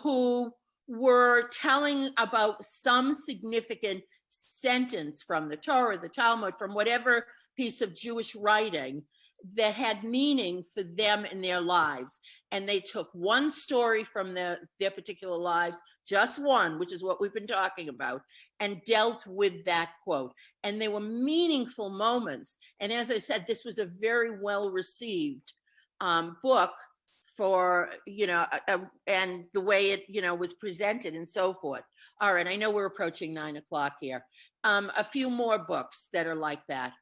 who were telling about some significant sentence from the Torah, the Talmud, from whatever piece of Jewish writing that had meaning for them in their lives. And they took one story from their particular lives, just one, which is what we've been talking about, and dealt with that quote. And they were meaningful moments. And as I said, this was a very well received book for, you know, and the way it, you know, was presented and so forth. All right, I know we're approaching 9 o'clock here. A few more books that are like that.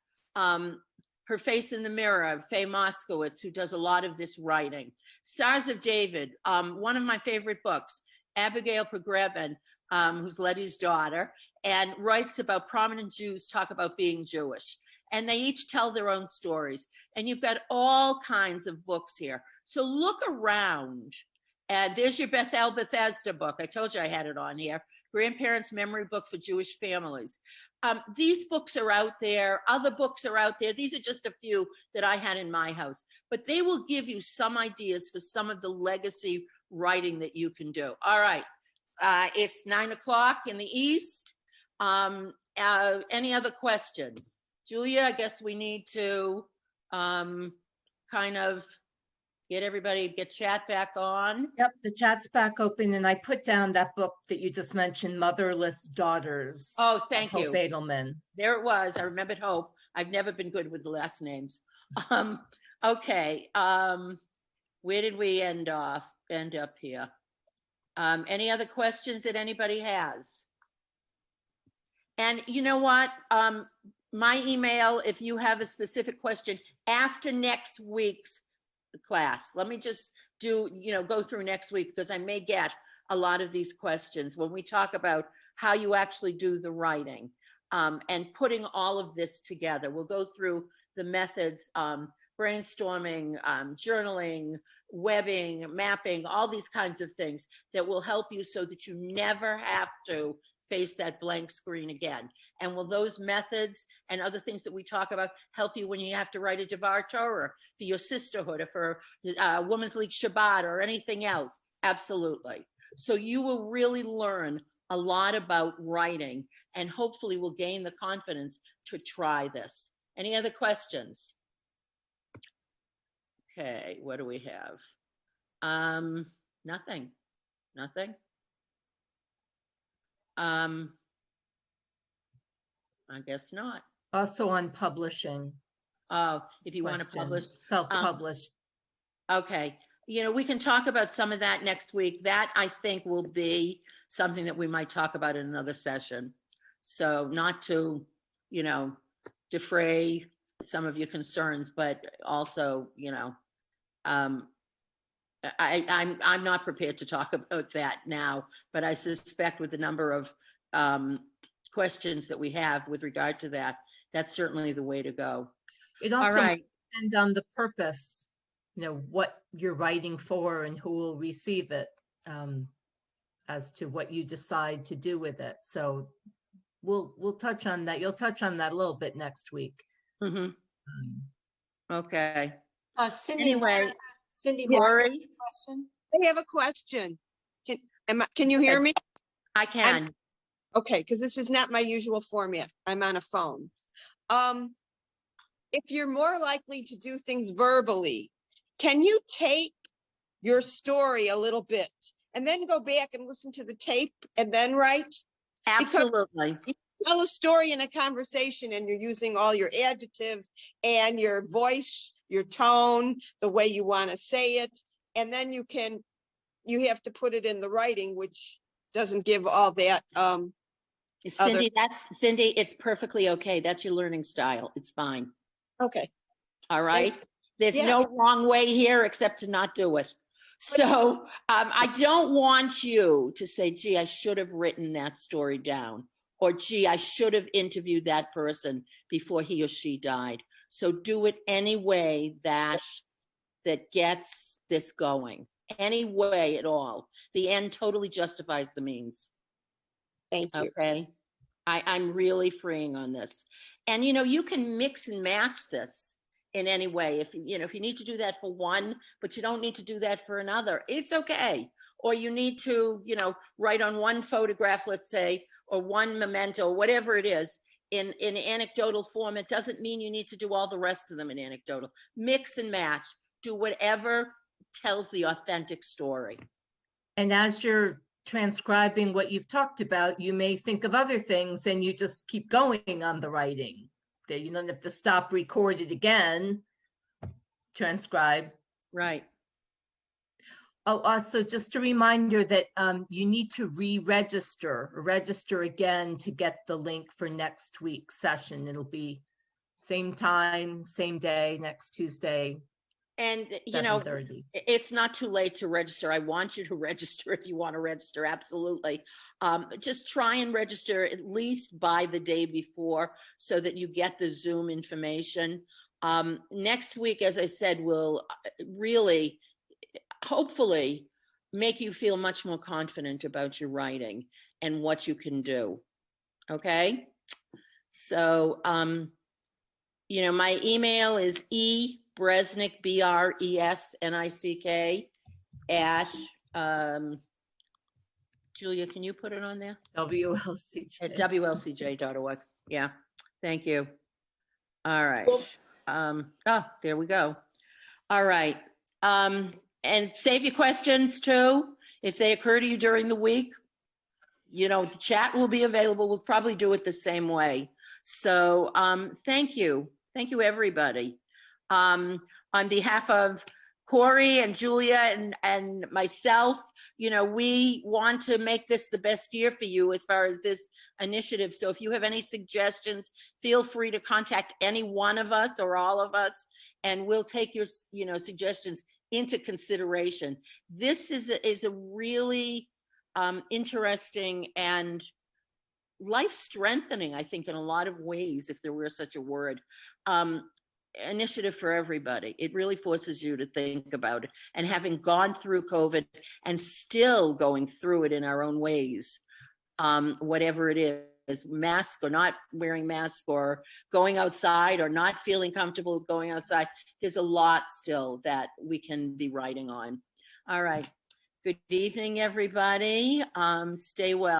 Her Face in the Mirror, Faye Moskowitz, who does a lot of this writing. Stars of David, one of my favorite books. Abigail Pogrebin, who's Letty's daughter, and writes about prominent Jews talk about being Jewish. And they each tell their own stories. And you've got all kinds of books here. So look around. And there's your Bethel Bethesda book. I told you I had it on here. Grandparents' Memory Book for Jewish Families. These books are out there. Other books are out there. These are just a few that I had in my house. But they will give you some ideas for some of the legacy writing that you can do. All right. It's 9 o'clock in the East. Any other questions? Julia, I guess we need to kind of get chat back on.
Yep, the chat's back open, and I put down that book that you just mentioned, Motherless Daughters.
Oh, thank you.
Hope Edelman.
There it was. I remembered Hope. I've never been good with the last names. Okay. Where did we end up here? Any other questions that anybody has? And you know what? My email, if you have a specific question after next week's class, let me just go through next week, because I may get a lot of these questions when we talk about how you actually do the writing, and putting all of this together. We'll go through the methods, brainstorming, journaling, webbing, mapping, all these kinds of things that will help you so that you never have to face that blank screen again. And will those methods and other things that we talk about help you when you have to write a Devar Torah for your sisterhood or for Women's League Shabbat or anything else? Absolutely. So you will really learn a lot about writing, and hopefully will gain the confidence to try this. Any other questions? Okay, what do we have? Nothing. I guess not.
Also on publishing.
If you want to publish.
Self-publish.
Okay. We can talk about some of that next week. That, I think, will be something that we might talk about in another session. So not to, defray some of your concerns, but also, I'm not prepared to talk about that now, but I suspect with the number of questions that we have with regard to that, that's certainly the way to go.
It also depends on the purpose, what you're writing for and who will receive it, as to what you decide to do with it. So we'll touch on that. You'll touch on that a little bit next week.
Mm-hmm. Okay.
Cindy,
Anyway,
Cindy,
Lori,
question.
I have a question. Can you hear me?
I can.
Okay, because this is not my usual format. I'm on a phone. If you're more likely to do things verbally, can you tape your story a little bit and then go back and listen to the tape and then write?
Absolutely.
Because you tell a story in a conversation and you're using all your adjectives and your voice, your tone, the way you want to say it, and then you have to put it in the writing, which doesn't give all that.
Cindy, it's perfectly okay. That's your learning style. It's fine.
Okay.
All right. There's no wrong way here except to not do it. So I don't want you to say, gee, I should have written that story down, or gee, I should have interviewed that person before he or she died. So do it any way that gets this going, any way at all. The end totally justifies the means.
Thank you.
Okay. I'm really freeing on this. And, you can mix and match this in any way. If you need to do that for one, but you don't need to do that for another, it's okay. Or you need to, write on one photograph, let's say, or one memento, whatever it is, in anecdotal form. It doesn't mean you need to do all the rest of them in anecdotal. Mix and match. Do whatever tells the authentic story.
And as you're transcribing what you've talked about, you may think of other things and you just keep going on the writing. That you don't have to stop, record it again, transcribe.
Right.
Oh, also just a reminder that you need to register again to get the link for next week's session. It'll be same time, same day, next Tuesday.
And,
7:30.
It's not too late to register. I want you to register if you want to register. Absolutely. Just try and register at least by the day before so that you get the Zoom information. Next week, as I said, will really, hopefully, make you feel much more confident about your writing and what you can do. Okay? So, my email is Bresnick, BRESNICK at, Julia, can you put it on there?
WLCJ.
At WLCJ.org. Yeah, thank you. All right. There we go. All right. And save your questions too. If they occur to you during the week, the chat will be available. We'll probably do it the same way. So thank you everybody. On behalf of Corey and Julia and myself, you know, we want to make this the best year for you as far as this initiative. So if you have any suggestions, feel free to contact any one of us or all of us, and we'll take your, you know, suggestions into consideration. This is a really interesting and life strengthening, I think, in a lot of ways, if there were such a word, initiative for everybody. It really forces you to think about it. And having gone through COVID and still going through it in our own ways, whatever it is, mask or not wearing mask, or going outside or not feeling comfortable going outside, there's a lot still that we can be writing on. All right. Good evening, everybody. Stay well.